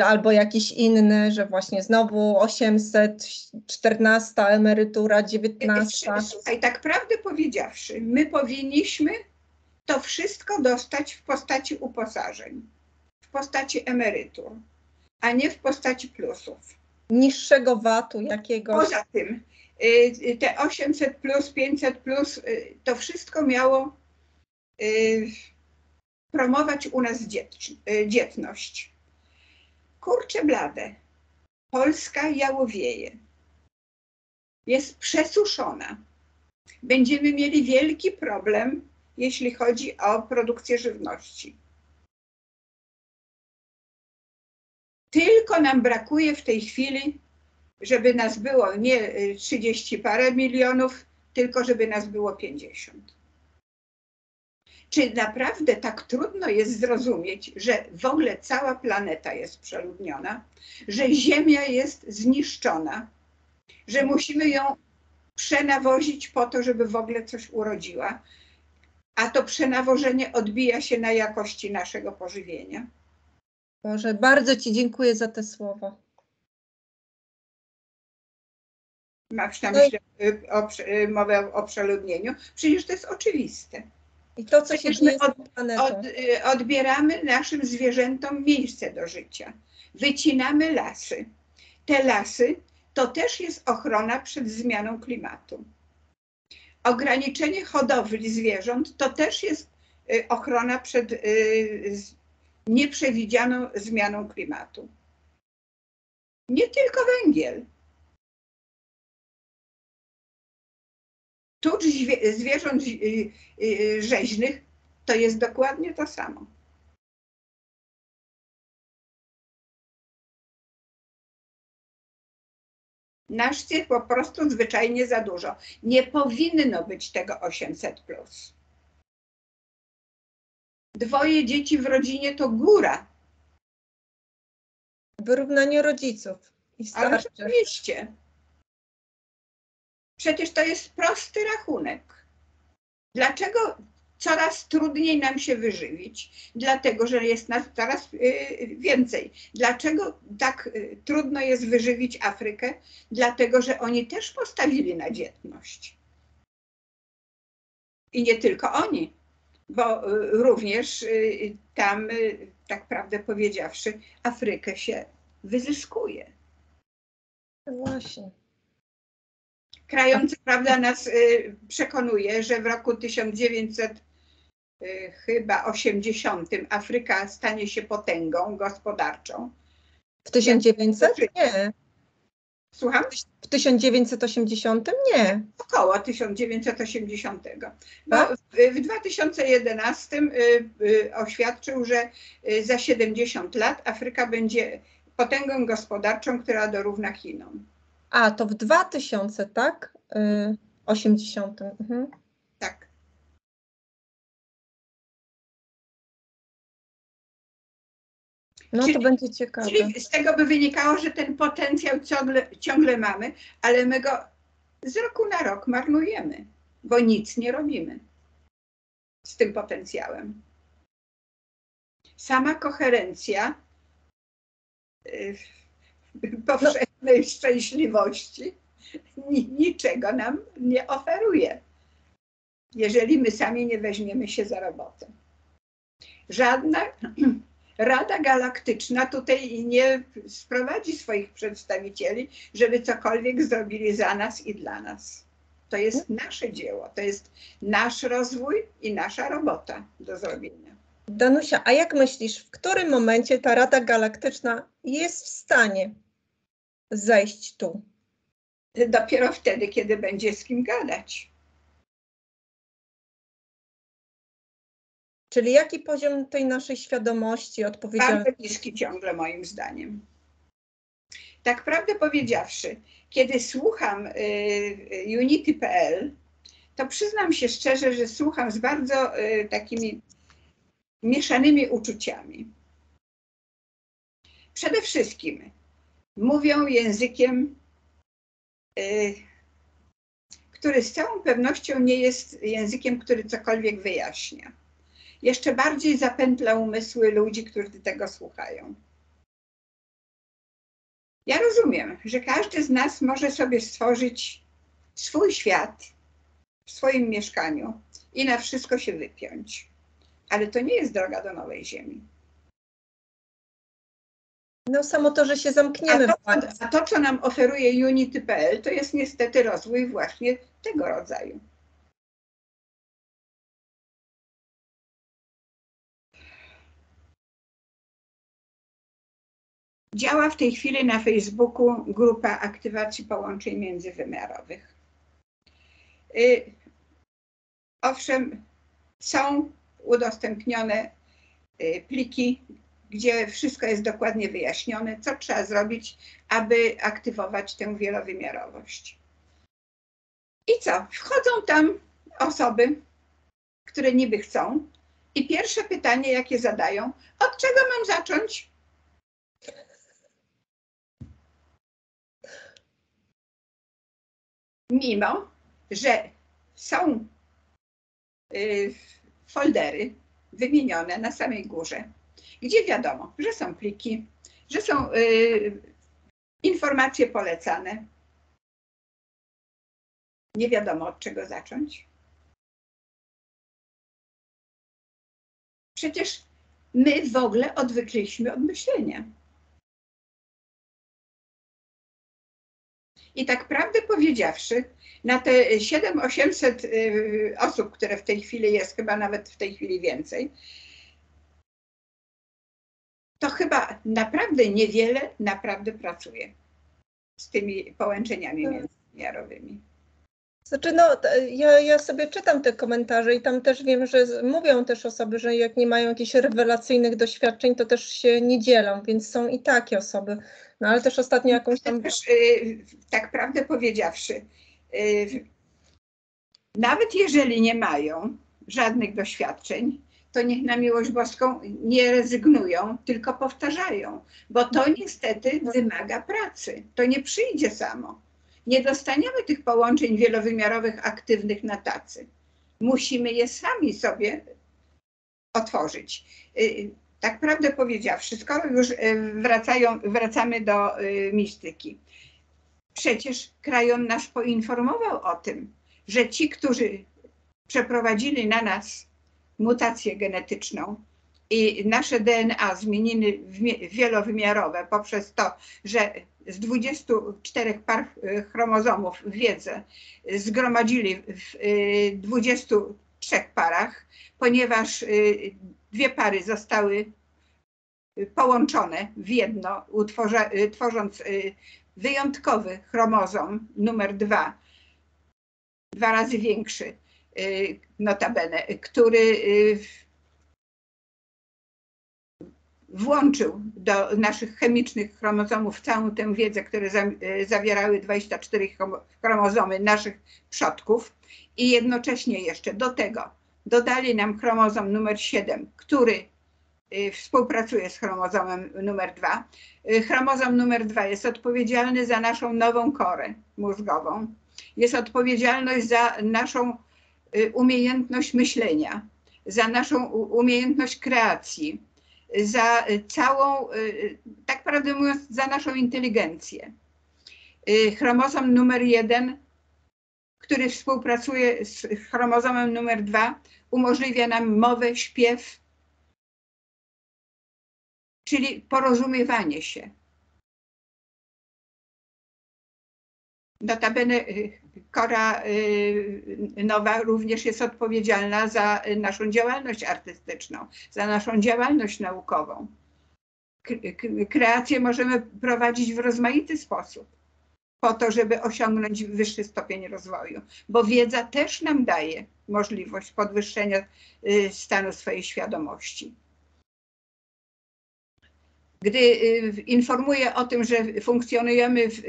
Albo jakiś inny, że właśnie znowu 800, 14 emerytura, 19. Słuchaj, tak prawdę powiedziawszy, my powinniśmy to wszystko dostać w postaci uposażeń, w postaci emerytur, a nie w postaci plusów. Niższego VAT-u jakiegoś. Poza tym te 800 plus, 500 plus, to wszystko miało promować u nas dzietność. Kurczę blade, Polska jałowieje, jest przesuszona. Będziemy mieli wielki problem, jeśli chodzi o produkcję żywności. Tylko nam brakuje w tej chwili, żeby nas było nie 30 parę milionów, tylko żeby nas było 50. Czy naprawdę tak trudno jest zrozumieć, że w ogóle cała planeta jest przeludniona, że Ziemia jest zniszczona, że musimy ją przenawozić po to, żeby w ogóle coś urodziła, a to przenawożenie odbija się na jakości naszego pożywienia? Boże, bardzo Ci dziękuję za te słowa. Masz na myśli mowę o przeludnieniu? Przecież to jest oczywiste. I to, co się Przecież dzieje my z tą planetą. odbieramy naszym zwierzętom miejsce do życia. Wycinamy lasy. Te lasy to też jest ochrona przed zmianą klimatu. Ograniczenie hodowli zwierząt to też jest ochrona przed nieprzewidzianą zmianą klimatu. Nie tylko węgiel. Tucz zwierząt rzeźnych to jest dokładnie to samo. Nasz jest po prostu zwyczajnie za dużo. Nie powinno być tego 800 plus. 2 dzieci w rodzinie to góra. Wyrównanie rodziców i Ale starszych. oczywiście. Przecież to jest prosty rachunek. Dlaczego coraz trudniej nam się wyżywić? Dlatego, że jest nas coraz więcej. Dlaczego tak trudno jest wyżywić Afrykę? Dlatego, że oni też postawili na dzietność. I nie tylko oni, bo również tam, tak prawdę powiedziawszy, Afrykę się wyzyskuje. Właśnie. Krają, co prawda, nas przekonuje, że w roku 1980 Afryka stanie się potęgą gospodarczą. W 1900? Nie. Słucham? W 1980? Nie. Około 1980. Bo Tak? w 2011 oświadczył, że za 70 lat Afryka będzie potęgą gospodarczą, która dorówna Chinom. A, to w 2000, tak? 80. Mhm. Tak. No to będzie ciekawe. Czyli z tego by wynikało, że ten potencjał ciągle mamy, ale my go z roku na rok marnujemy, bo nic nie robimy z tym potencjałem. Sama koherencja powszechnej szczęśliwości niczego nam nie oferuje, jeżeli my sami nie weźmiemy się za robotę. Żadna Rada Galaktyczna tutaj nie sprowadzi swoich przedstawicieli, żeby cokolwiek zrobili za nas i dla nas. To jest nasze dzieło, to jest nasz rozwój i nasza robota do zrobienia. Danusia, a jak myślisz, w którym momencie ta Rada Galaktyczna jest w stanie zejść tu? Dopiero wtedy, kiedy będzie z kim gadać. Czyli jaki poziom tej naszej świadomości, odpowiedzialności? Bardzo niski ciągle, moim zdaniem. Tak prawdę powiedziawszy, kiedy słucham Unity.pl, to przyznam się szczerze, że słucham z bardzo takimi mieszanymi uczuciami. Przede wszystkim mówią językiem który z całą pewnością nie jest językiem, który cokolwiek wyjaśnia. Jeszcze bardziej zapętla umysły ludzi, którzy tego słuchają. Ja rozumiem, że każdy z nas może sobie stworzyć swój świat w swoim mieszkaniu i na wszystko się wypiąć. Ale to nie jest droga do nowej ziemi. No samo to, że się zamkniemy. A to, co nam oferuje Unity.pl, to jest niestety rozwój właśnie tego rodzaju. Działa w tej chwili na Facebooku grupa aktywacji połączeń międzywymiarowych. Owszem, są udostępnione pliki, gdzie wszystko jest dokładnie wyjaśnione, co trzeba zrobić, aby aktywować tę wielowymiarowość. I co? Wchodzą tam osoby, które niby chcą, i pierwsze pytanie, jakie zadają: od czego mam zacząć? Mimo że są foldery wymienione na samej górze, gdzie wiadomo, że są pliki, że są informacje polecane. Nie wiadomo, od czego zacząć. Przecież my w ogóle odwykliśmy od myślenia. I tak prawdę powiedziawszy, na te 700-800 osób, które w tej chwili jest, chyba nawet w tej chwili więcej, to chyba naprawdę niewiele naprawdę pracuje z tymi połączeniami międzywymiarowymi. Znaczy, no, ja sobie czytam te komentarze i tam też wiem, że mówią też osoby, że jak nie mają jakichś rewelacyjnych doświadczeń, to też się nie dzielą, więc są i takie osoby. No ale też ostatnio jakąś tam... Też, tak prawdę powiedziawszy, nawet jeżeli nie mają żadnych doświadczeń, to niech na miłość boską nie rezygnują, tylko powtarzają, bo to niestety wymaga pracy. To nie przyjdzie samo. Nie dostaniemy tych połączeń wielowymiarowych aktywnych na tacy. Musimy je sami sobie otworzyć. Tak prawdę powiedziawszy, skoro już wracamy do mistyki, przecież Krajon nas poinformował o tym, że ci, którzy przeprowadzili na nas mutację genetyczną i nasze DNA zmienili w wielowymiarowe poprzez to, że z 24 par chromozomów wiedzę zgromadzili w 23 parach, ponieważ 2 pary zostały połączone w jedno, tworząc wyjątkowy chromozom numer 2, 2 razy większy, notabene, który włączył do naszych chemicznych chromozomów całą tę wiedzę, które zawierały 24 chromozomy naszych przodków, i jednocześnie jeszcze do tego dodali nam chromozom numer 7, który współpracuje z chromozomem numer 2. Chromozom numer 2 jest odpowiedzialny za naszą nową korę mózgową, jest odpowiedzialność za naszą umiejętność myślenia, za naszą umiejętność kreacji, za całą, tak prawdę mówiąc, za naszą inteligencję. Chromozom numer 1, który współpracuje z chromozomem numer 2, umożliwia nam mowę, śpiew, czyli porozumiewanie się. Notabene kora nowa również jest odpowiedzialna za naszą działalność artystyczną, za naszą działalność naukową. Kreację możemy prowadzić w rozmaity sposób po to, żeby osiągnąć wyższy stopień rozwoju, bo wiedza też nam daje możliwość podwyższenia stanu swojej świadomości. Gdy informuję o tym, że funkcjonujemy w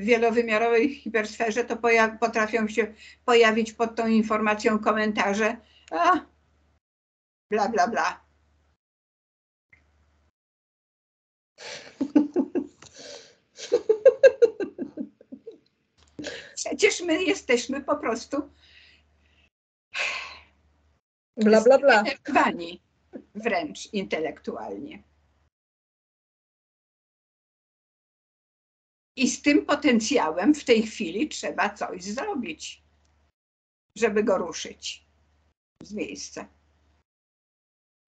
wielowymiarowej hipersferze, to potrafią się pojawić pod tą informacją komentarze: a, bla, bla, bla. przecież my jesteśmy po prostu Bla, bla, bla. zdenerwowani wręcz intelektualnie. I z tym potencjałem w tej chwili trzeba coś zrobić, żeby go ruszyć z miejsca.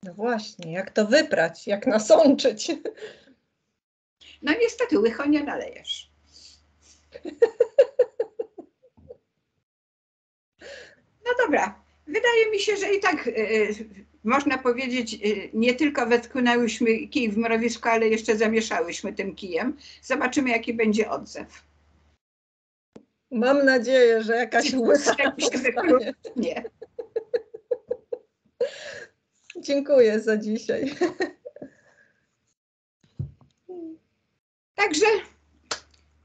No właśnie, jak to wyprać, jak nasączyć? No niestety łycho nie nalejesz. No dobra, wydaje mi się, że i tak można powiedzieć, nie tylko wetknęłyśmy kij w mrowisko, ale jeszcze zamieszałyśmy tym kijem. Zobaczymy, jaki będzie odzew. Mam nadzieję, że jakaś łysa Jak się powstanie. nie. Dziękuję za dzisiaj.